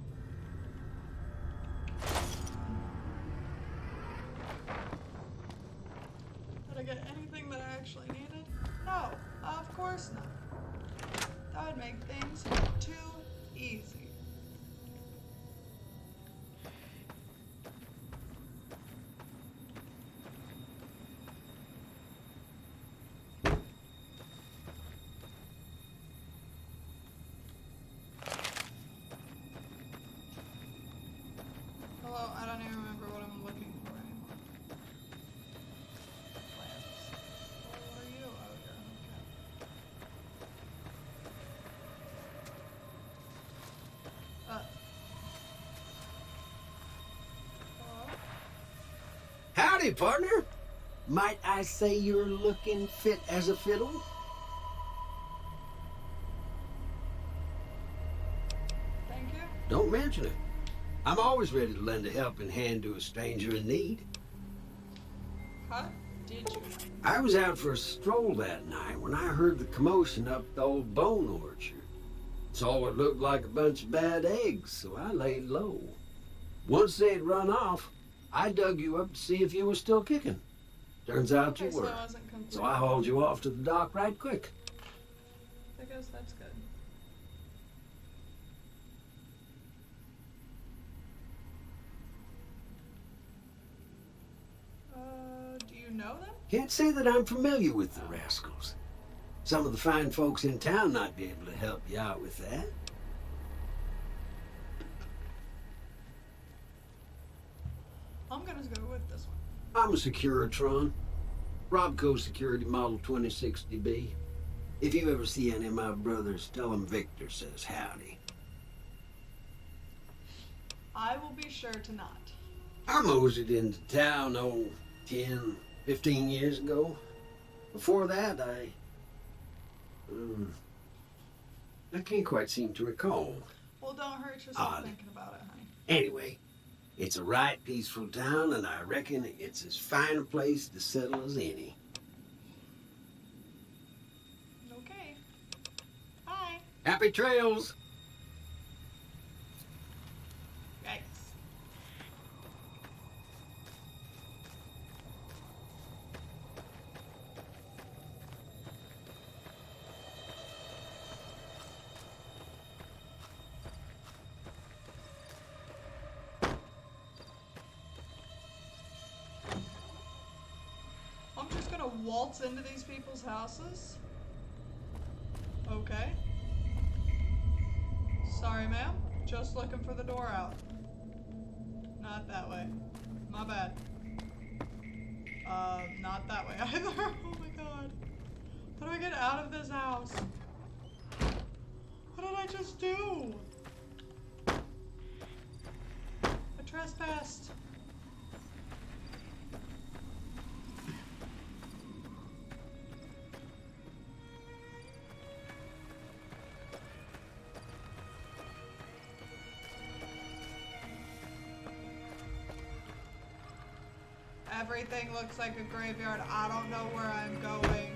Did I get anything that I actually needed? No, of course not. That would make things too easy. Hello, I don't even remember what I'm looking for anymore. Plants. What are you? Oh, you're okay. Hello? Howdy, partner. Might I say you're looking fit as a fiddle? Thank you. Don't mention it. I'm always ready to lend a helping hand to a stranger in need. Huh? Did you? I was out for a stroll that night when I heard the commotion up the old bone orchard. Saw what looked like a bunch of bad eggs, so I laid low. Once they'd run off, I dug you up to see if you were still kicking. Turns out Okay, you so were. it wasn't complete. So I hauled you off to the dock right quick. I guess that's good. Do you know them? Can't say that I'm familiar with the rascals. Some of the fine folks in town might be able to help you out with that. I'm gonna go with this one. I'm a Securitron. Robco Security Model 2060B. If you ever see any of my brothers, tell them Victor says howdy. I will be sure to not. I moseyed into town, 10, 15 years ago. Before that, I can't quite seem to recall. Well, don't hurt yourself Odd. thinking about it, honey. Anyway, it's a right peaceful town, and I reckon it's as fine a place to settle as any. Okay. Bye. Happy trails! Yikes. I'm just gonna waltz into these people's houses. Okay. Sorry, ma'am. Just looking for the door out. Not that way. My bad. Not that way either. Oh my god. How do I get out of this house? What did I just do? I trespassed. Everything looks like a graveyard. I don't know where I'm going.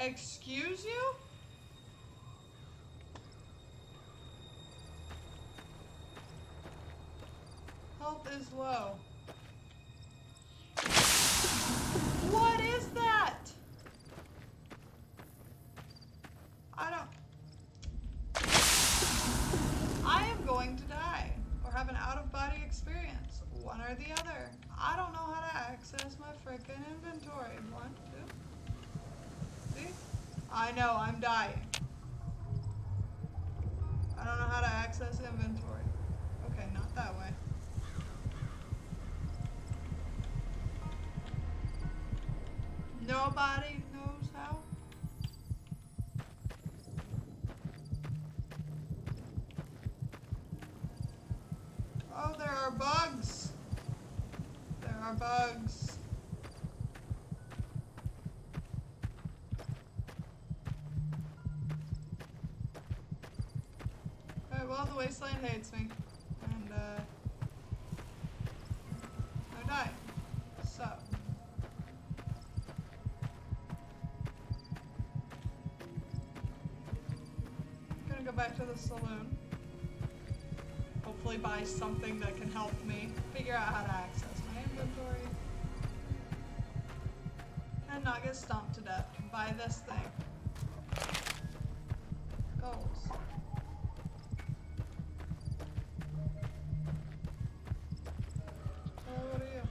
Excuse you? Health is low. What is that? I am going to die or have an out-of-body experience. One or the other. I don't know how to access my frickin' inventory. 1, 2. See? I know, I'm dying. I don't know how to access inventory. Okay, not that way. Nobody knows how? Oh, there are bugs. There are bugs. Okay, well, the wasteland hates me. And, I die. So. I'm gonna go back to the saloon. Hopefully buy something that can help me figure out how to access my inventory. And not get stomped to death by this thing. Goals. What are you?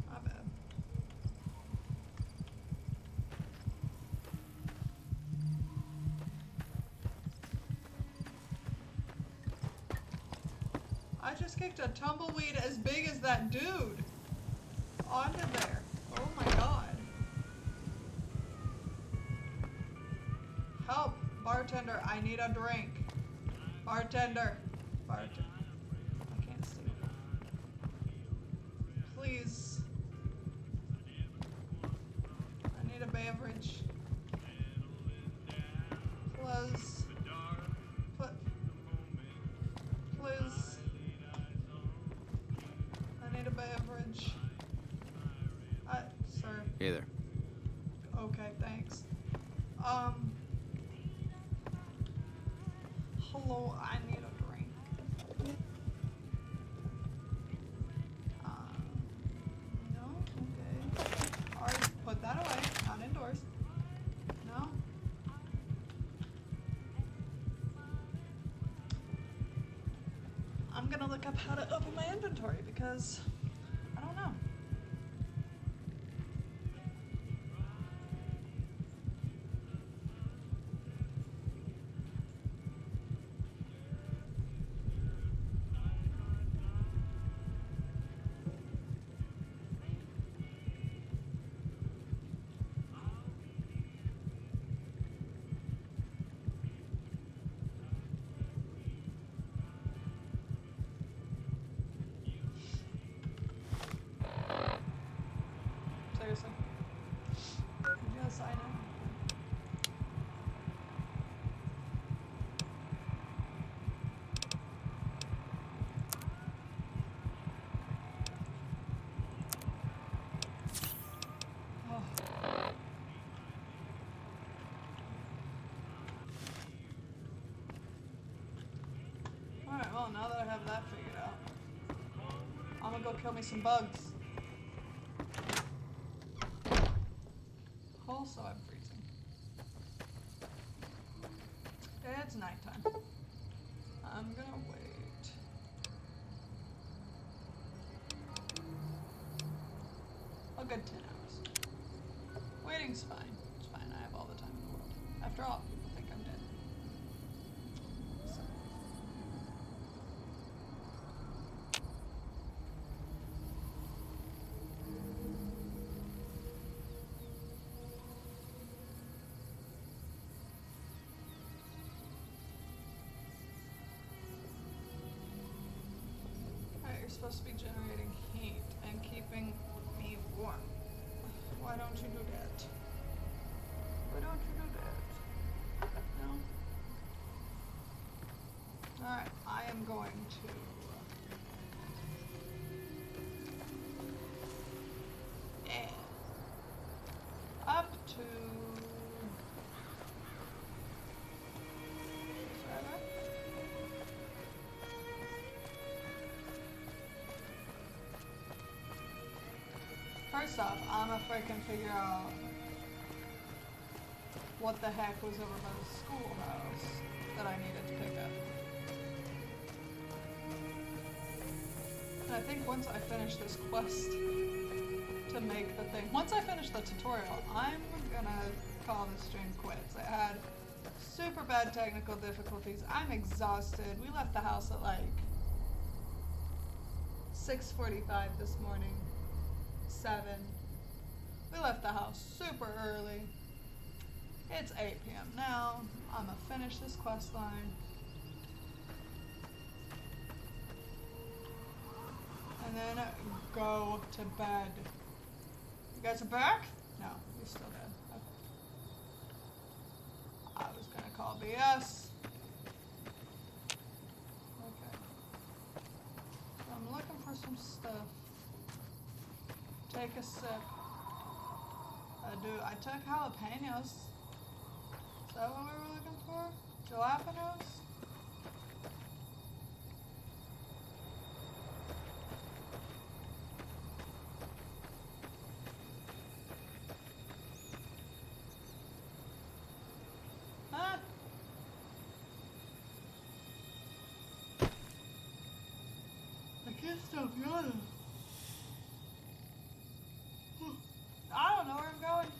My bad. I just kicked a tumbleweed as big as that dude onto there. Oh my god. Help, bartender, I need a drink. Bartender. Bartender. I can't see. Please. I need a beverage. Please. Please. I need a beverage. Sir. Hey there. Okay, thanks. Hello, I need a drink. No? Okay. Alright, put that away. Not indoors. No? I'm gonna look up how to open my inventory because I don't know. Seriously. Yes, I know. Oh. Alright, well, now that I have that figured out, I'm gonna go kill me some bugs. Also, I'm freezing. It's nighttime. I'm gonna wait. A good 10 hours. Waiting's fine. It's fine. I have all the time in the world. After all, people think I'm dead. So. Alright, you're supposed to be generating heat and keeping me warm. Why don't you do that? Why don't you do that? No? Alright, I am going to add up to first off, I'ma freaking figure out what the heck was over by the schoolhouse that I needed to pick up. And I think once I finish this quest to make the thing, once I finish the tutorial, I'm gonna call this stream quits. I had super bad technical difficulties. I'm exhausted. We left the house at like 6:45 this morning. 7. We left the house super early. It's 8 p.m. now. I'm gonna finish this quest line. And then go to bed. You guys are back? No, you're still dead. I was gonna call BS. Okay. So I'm looking for some stuff. Take a sip. I took jalapenos. Is that what we were looking for? Jalapenos? Huh? I can't stop yawning. I don't know where I'm going.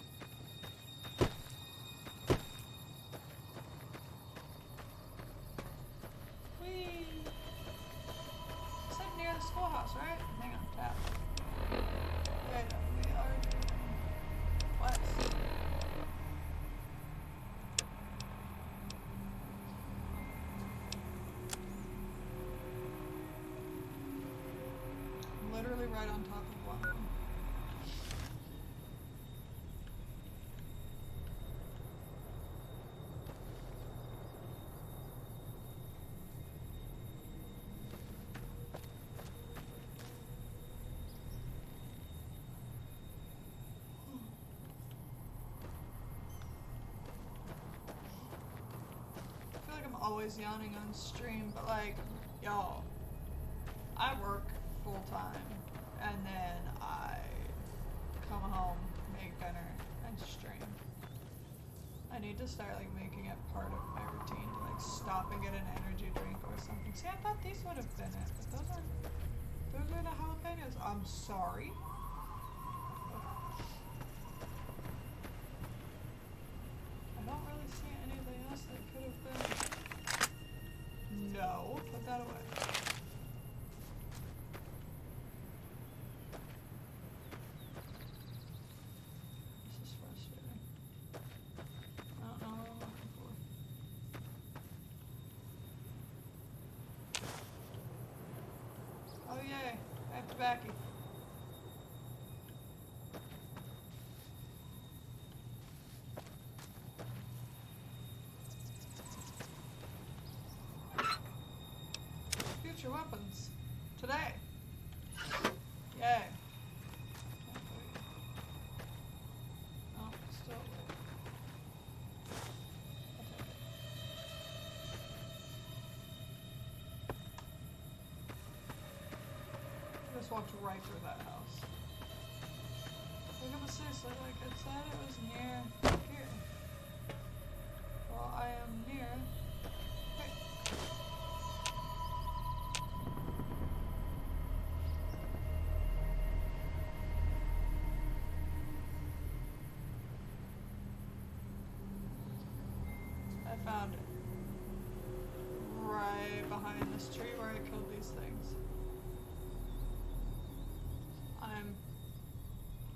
Whee! It's like near the schoolhouse, right? Hang on, tap. Wait, we are what? Literally right on top of one of them. I feel like I'm always yawning on stream, but like, y'all, I work full time and then I come home, make dinner, and stream. I need to start like making it part of my routine to like stop and get an energy drink or something. See, I thought these would have been it, but those are the jalapenos. I'm sorry. I don't really see anything else that could have been. No, put that away. This is frustrating. I don't know what I'm looking for. Oh yay, I have tobacco. Future weapons. Today. Yay. Oh, still wait. I just walked right through that house. Look at the sea, so like it said it was near here. Well, I am near here. I found it. Right behind this tree where I killed these things. I'm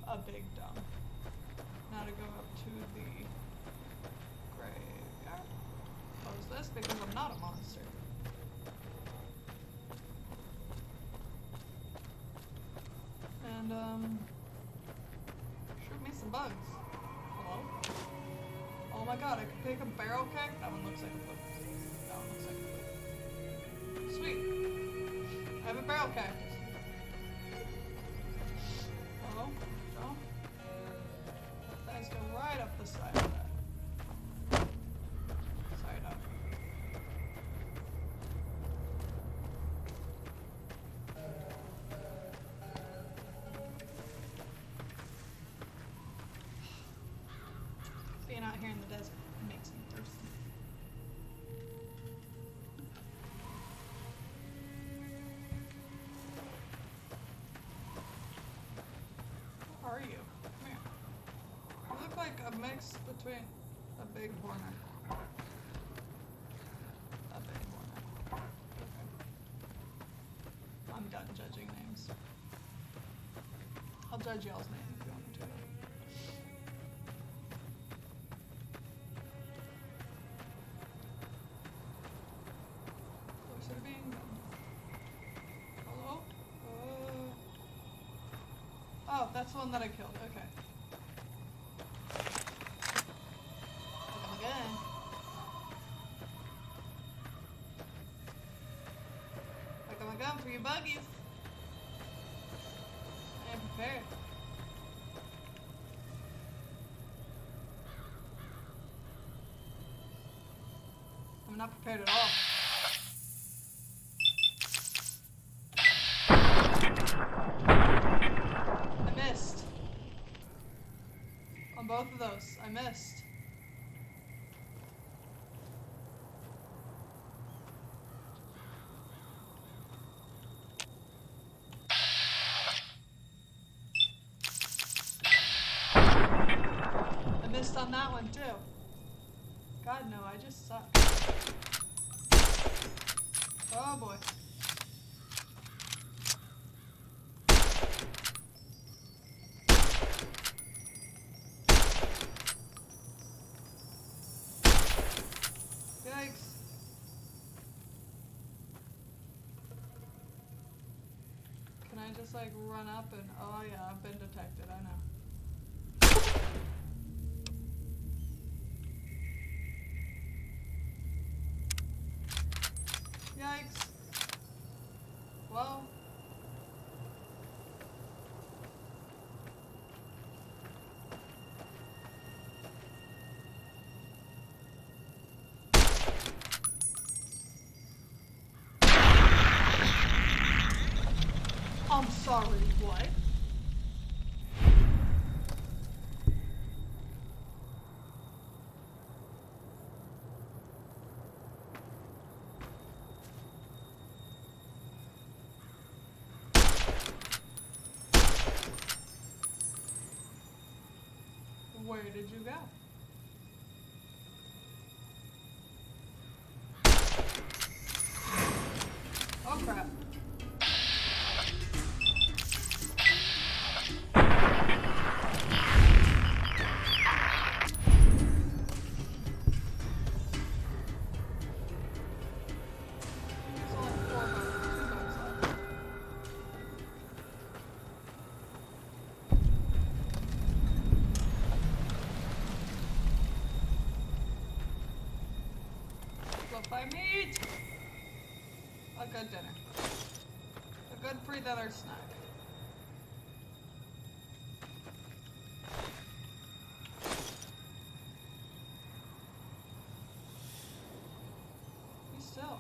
a big dumb. Now to go up to the graveyard. Close this because I'm not a monster. And shoot me some bugs. Hello? Oh my god, I can pick a barrel kick? That one looks like a book. That one looks like a book. Sweet. I have a barrel cactus. Hello? No? Let's go right up the side of that. Side up. Being out here in the desert makes me thirsty. Who are you? Come here. You look like a mix between a big horner. A big horner. Okay. I'm done judging names. I'll judge y'all's name if you want me to. Closer to being done. Hello? Oh, that's the one that I killed. Okay. Look at my gun. Look at my gun for you buggies. I am prepared. I'm not prepared at all. I missed. On both of those, I missed. I missed on that one too. God no, I just suck. Oh boy. Yikes. Can I just like run up and, oh yeah, I've been detected, I know. Yikes. Well. I'm sorry, what? Where did you go? Oh crap. There's only 4 bugs, 2 bugs left. Fluffy meat! A good dinner. A good pre-dinner snack. Be still.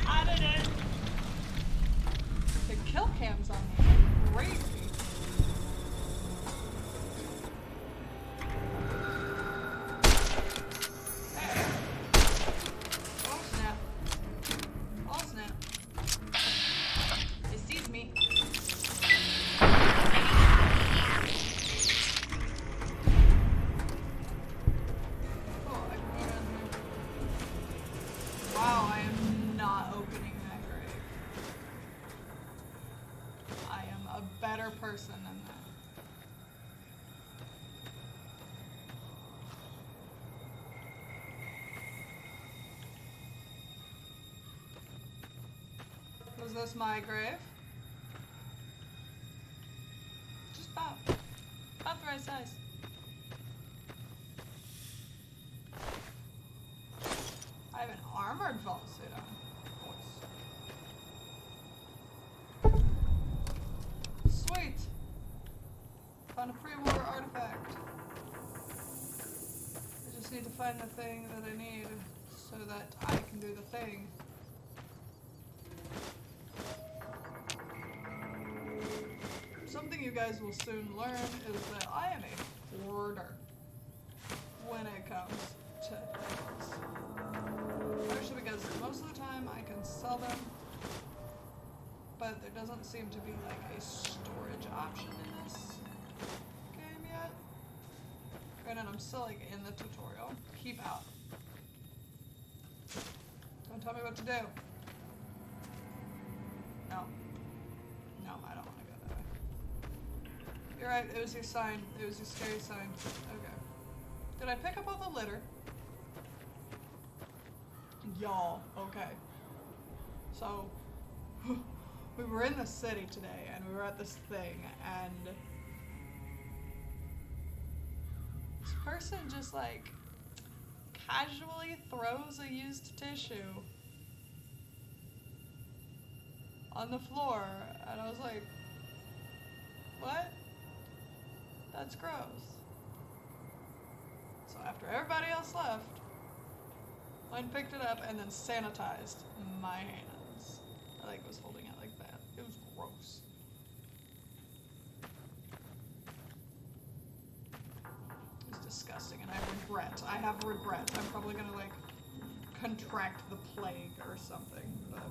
I did it! Is this my grave? Just about. About the right size. I have an armored vault suit on. Sweet. Found a pre-war artifact. I just need to find the thing that I need so that I can do the thing. Something you guys will soon learn is that I am a hoarder when it comes to things. Especially because most of the time I can sell them, but there doesn't seem to be like a storage option in this game yet. Granted, I'm still like in the tutorial. Keep out. Don't tell me what to do. No. No, I don't want to go that way. You're right, it was your sign. It was your scary sign. Okay. Did I pick up all the litter? Y'all, okay. So, we were in the city today, and we were at this thing, and this person just like casually throws a used tissue on the floor, and I was like, what? That's gross. So after everybody else left, I picked it up and then sanitized my hands. I like was holding it like that. It was gross. It was disgusting, and I regret. I have regret. I'm probably gonna like contract the plague or something, but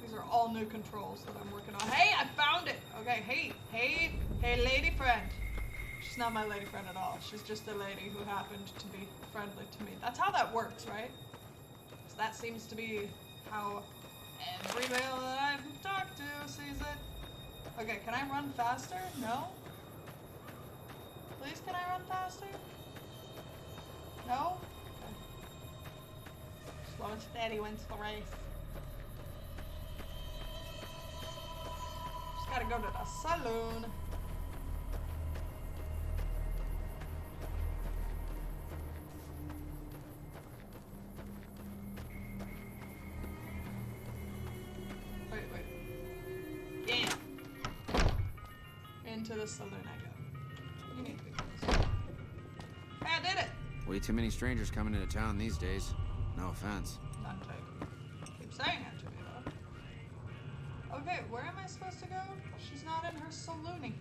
these are all new controls that I'm working on. Hey, I found it! Okay, hey, lady friend. She's not my lady friend at all. She's just a lady who happened to be friendly to me. That's how that works, right? So that seems to be how every male that I've talked to sees it. Okay, can I run faster? No? Please, can I run faster? No? Okay. Slow and steady wins the race. Just gotta go to the saloon. To the saloon I go. You need to be close. Hey, I did it! Way too many strangers coming into town these days. No offense. Not to keep saying it to me though. Okay, where am I supposed to go? She's not in her saloonie.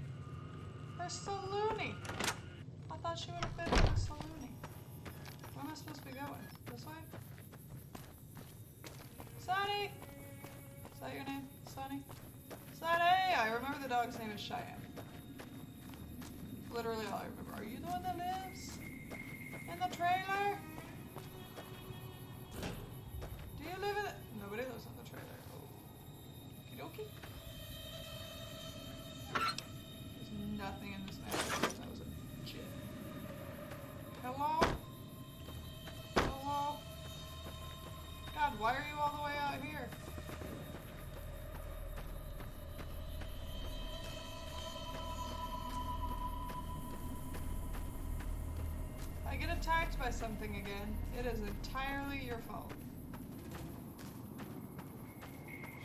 Her saloonie! I thought she would have been in her saloonie. Where am I supposed to be going? This way? Sonny! Is that your name? Sonny? Sonny! I remember the dog's name is Cheyenne. Literally all I remember. Are you the one that lives in the trailer? Do you live in it? Nobody lives in the trailer. Oh. Okie dokie. There's nothing in this map. That was a shit. Hello? Hello? God, why are you all the way out here? I get attacked by something again. It is entirely your fault.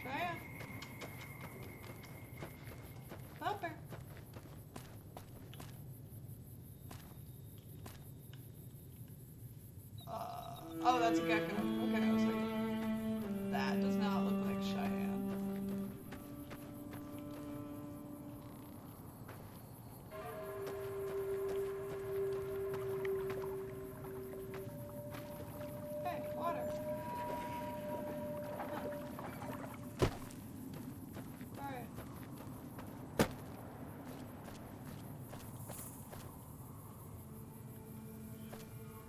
Cheyenne. Help her. Oh, that's a gecko. Okay, I was like, that does not look like Cheyenne.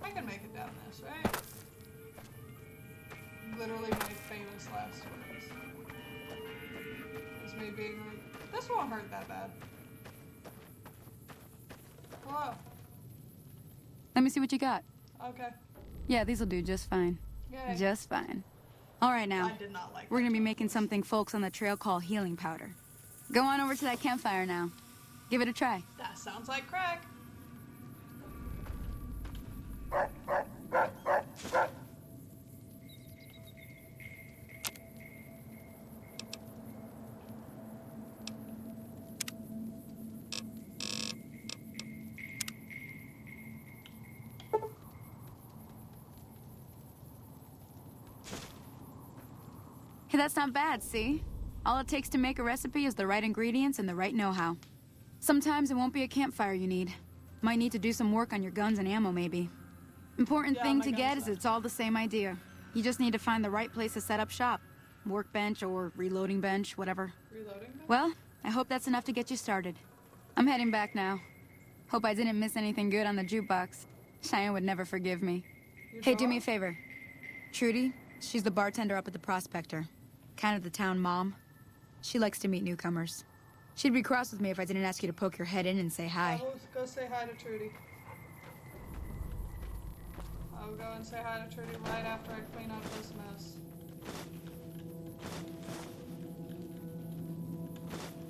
I can make it down this, right? Literally my famous last words. Is me being like, this won't hurt that bad. Hello. Let me see what you got. Okay. Yeah, these'll do just fine. Yay. Just fine. All right now. I did not like We're that. gonna be making something folks on the trail call healing powder. Go on over to that campfire now. Give it a try. That sounds like crack. Hey, that's not bad, see? All it takes to make a recipe is the right ingredients and the right know-how. Sometimes it won't be a campfire you need. Might need to do some work on your guns and ammo, maybe. Important Yeah, thing my to get guns is it's all the same idea. You just need to find the right place to set up shop. Workbench or reloading bench, whatever. Reloading? Well, I hope that's enough to get you started. I'm heading back now. Hope I didn't miss anything good on the jukebox. Cheyenne would never forgive me. Hey, do me a favor. Trudy, she's the bartender up at the Prospector. Kind of the town mom. She likes to meet newcomers. She'd be cross with me if I didn't ask you to poke your head in and say hi. I'll go say hi to Trudy. I'll go and say hi to Trudy right after I clean up this mess.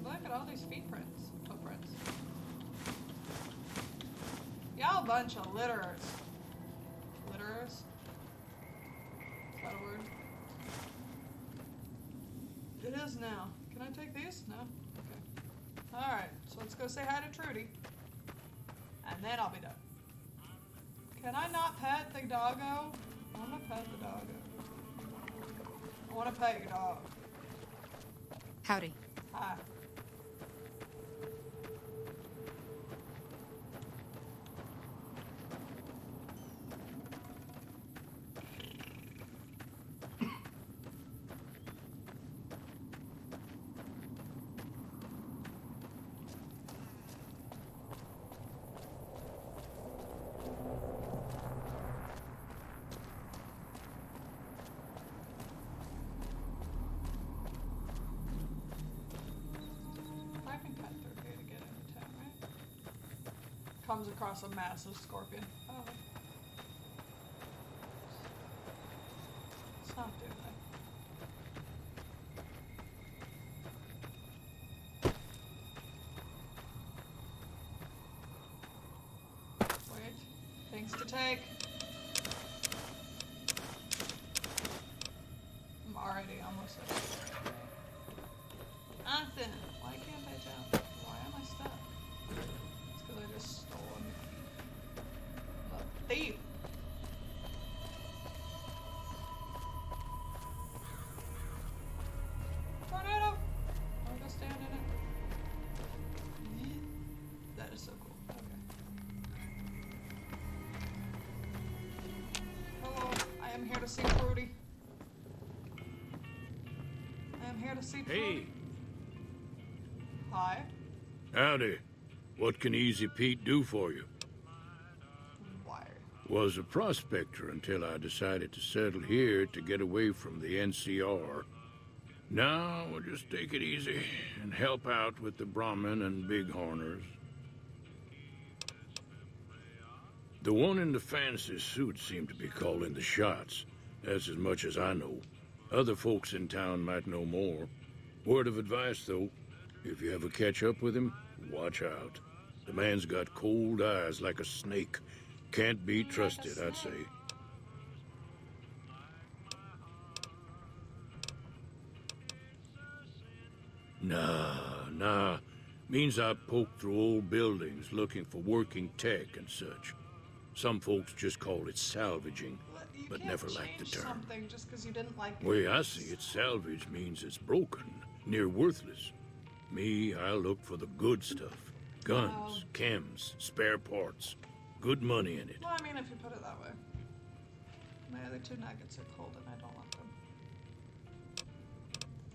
Look at all these footprints. Y'all a bunch of litterers. Litterers? Is that a word? It is now. Can I take these? No? Okay. Alright, so let's go say hi to Trudy. And then I'll be done. Can I not pet the doggo? I want to pet the doggo. I want to pet your dog. Howdy. Hi. I can cut through here to get into town, right? Comes across a massive scorpion. Oh. It's not doing that. Wait. Things to take. I'm already almost there. Nothing. Why can't I jump? Why am I stuck? It's because I just stole a thief. Tornado! I'll go stand in it. That is so cool. Okay. Hello. I am here to see Fruity. I am here to see Fruity. Hey. Hi. Howdy. What can Easy Pete do for you? Why? Was a prospector until I decided to settle here to get away from the NCR. Now, we'll just take it easy and help out with the Brahmin and Bighorners. The one in the fancy suit seemed to be calling the shots. That's as much as I know. Other folks in town might know more. Word of advice, though. If you ever catch up with him, watch out. The man's got cold eyes like a snake. Can't be trusted, I'd say. Nah. Means I poke through old buildings looking for working tech and such. Some folks just call it salvaging, but never liked the term. Something just because you didn't like it. Way I see it, salvage means it's broken, near worthless. Me, I look for the good stuff. Guns, chems, spare parts. Good money in it. Well, I mean, if you put it that way. My other two nuggets are cold and I don't want them.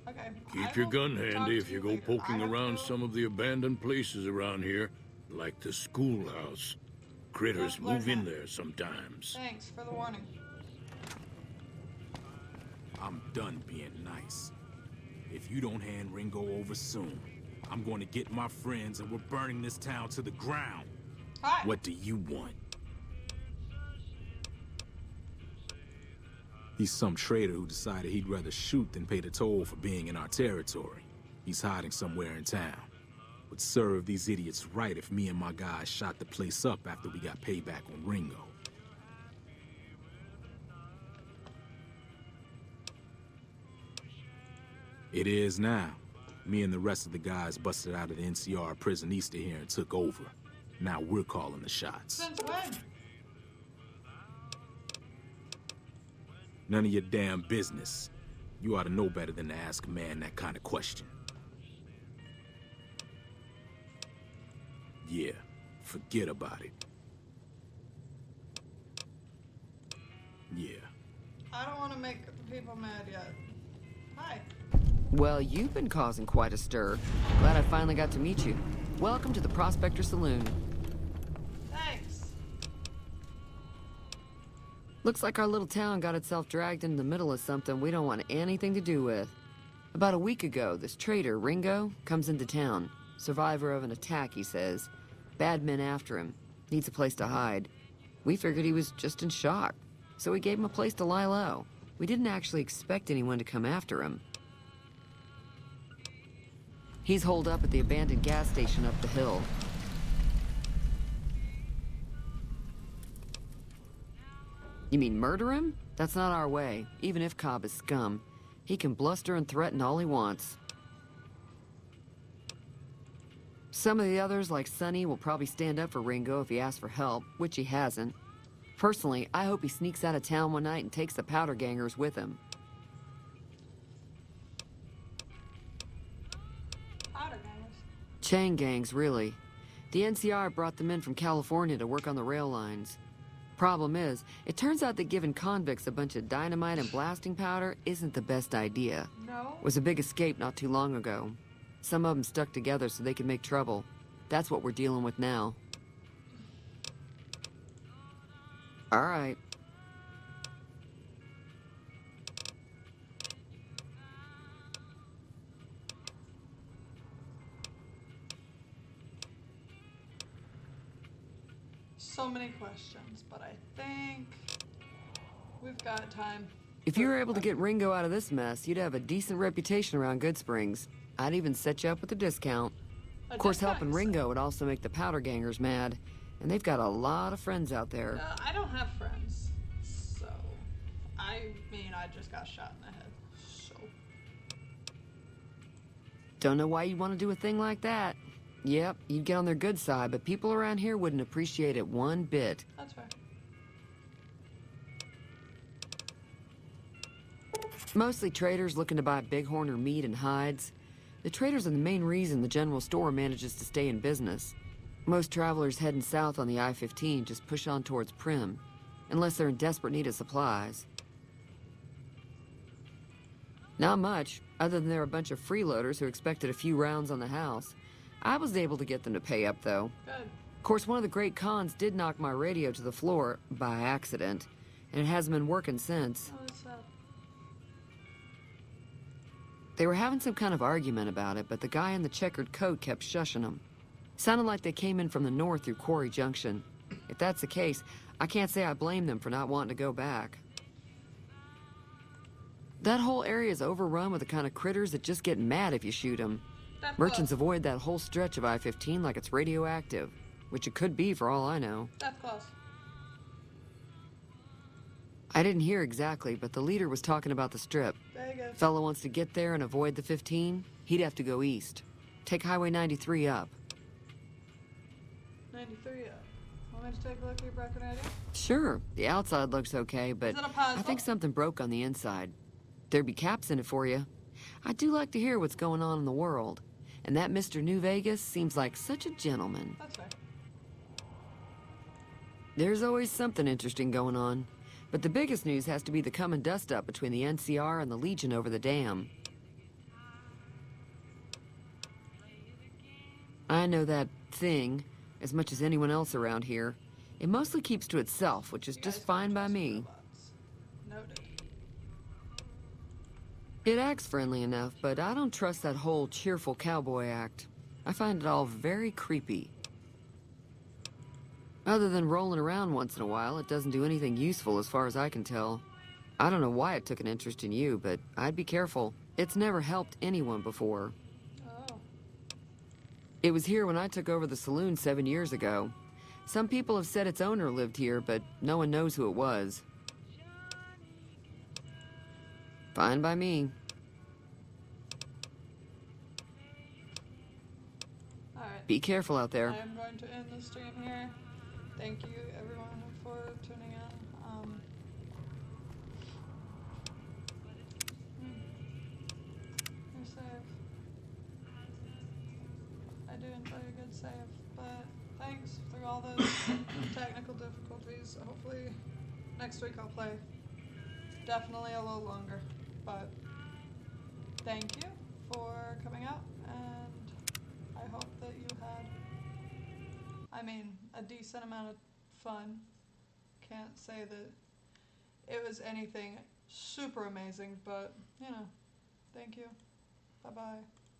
Okay. Keep your gun handy if you go poking around some of the abandoned places around here, like the schoolhouse. Critters move in there sometimes. Thanks for the warning. I'm done being nice. If you don't hand Ringo over soon, I'm going to get my friends and we're burning this town to the ground. Hi. What do you want? He's some trader who decided he'd rather shoot than pay the toll for being in our territory. He's hiding somewhere in town. Would serve these idiots right if me and my guys shot the place up after we got payback on Ringo. It is now. Me and the rest of the guys busted out of the NCR prison east of here and took over. Now we're calling the shots. Since when? None of your damn business. You ought to know better than to ask a man that kind of question. Yeah, forget about it. Yeah. I don't want to make people mad yet. Hi. Well, you've been causing quite a stir. Glad I finally got to meet you. Welcome to the Prospector Saloon. Thanks. Looks like our little town got itself dragged into the middle of something we don't want anything to do with. About a week ago, this trader, Ringo, comes into town. Survivor of an attack, he says. Bad men after him. Needs a place to hide. We figured he was just in shock, so we gave him a place to lie low. We didn't actually expect anyone to come after him. He's holed up at the abandoned gas station up the hill. You mean murder him? That's not our way, even if Cobb is scum. He can bluster and threaten all he wants. Some of the others, like Sonny, will probably stand up for Ringo if he asks for help, which he hasn't. Personally, I hope he sneaks out of town one night and takes the powder gangers with him. Powder gangers? Chain gangs, really. The NCR brought them in from California to work on the rail lines. Problem is, it turns out that giving convicts a bunch of dynamite and blasting powder isn't the best idea. No? It was a big escape not too long ago. Some of them stuck together so they could make trouble. That's what we're dealing with now. All right. So many questions, but I think we've got time. If you were able to get Ringo out of this mess, you'd have a decent reputation around Good Springs. I'd even set you up with a discount. Of course, helping Ringo would also make the powder gangers mad. And they've got a lot of friends out there. I don't have friends, so... I just got shot in the head, so... Don't know why you'd want to do a thing like that. Yep, you'd get on their good side, but people around here wouldn't appreciate it one bit. That's fair. Mostly traders looking to buy bighorn or meat and hides. The traders are the main reason the general store manages to stay in business. Most travelers heading south on the I-15 just push on towards Prim, unless they're in desperate need of supplies. Not much, other than they're a bunch of freeloaders who expected a few rounds on the house. I was able to get them to pay up, though. Good. Of course, one of the great cons did knock my radio to the floor by accident, and it hasn't been working since. Oh, that's sad. They were having some kind of argument about it, but the guy in the checkered coat kept shushing them. Sounded like they came in from the north through Quarry Junction. If that's the case, I can't say I blame them for not wanting to go back. That whole area is overrun with the kind of critters that just get mad if you shoot them. Merchants avoid that whole stretch of I-15 like it's radioactive, which it could be for all I know. That's close. I didn't hear exactly, but the leader was talking about the strip. Vegas. Fellow wants to get there and avoid the 15, he'd have to go east. Take Highway 93 up. 93 up. Want me to take a look at your broken idea? Sure, the outside looks okay, but Is it a puzzle? I think something broke on the inside. There'd be caps in it for you. I do like to hear what's going on in the world. And that Mr. New Vegas seems like such a gentleman. That's fair. There's always something interesting going on. But the biggest news has to be the coming dust-up between the NCR and the Legion over the dam. I know that thing as much as anyone else around here. It mostly keeps to itself, which is just fine by me. Noted. It acts friendly enough, but I don't trust that whole cheerful cowboy act. I find it all very creepy. Other than rolling around once in a while, it doesn't do anything useful as far as I can tell. I don't know why it took an interest in you, but I'd be careful. It's never helped anyone before. Oh. It was here when I took over the saloon 7 years ago. Some people have said its owner lived here, but no one knows who it was. Fine by me. Alright. Be careful out there. I am going to end the stream here. Thank you everyone for tuning in. Your save. I do enjoy a good save, but thanks through all those technical difficulties. Hopefully next week I'll play definitely a little longer, but thank you for coming out, and I hope that you had, a decent amount of fun. Can't say that it was anything super amazing, but, thank you. Bye-bye.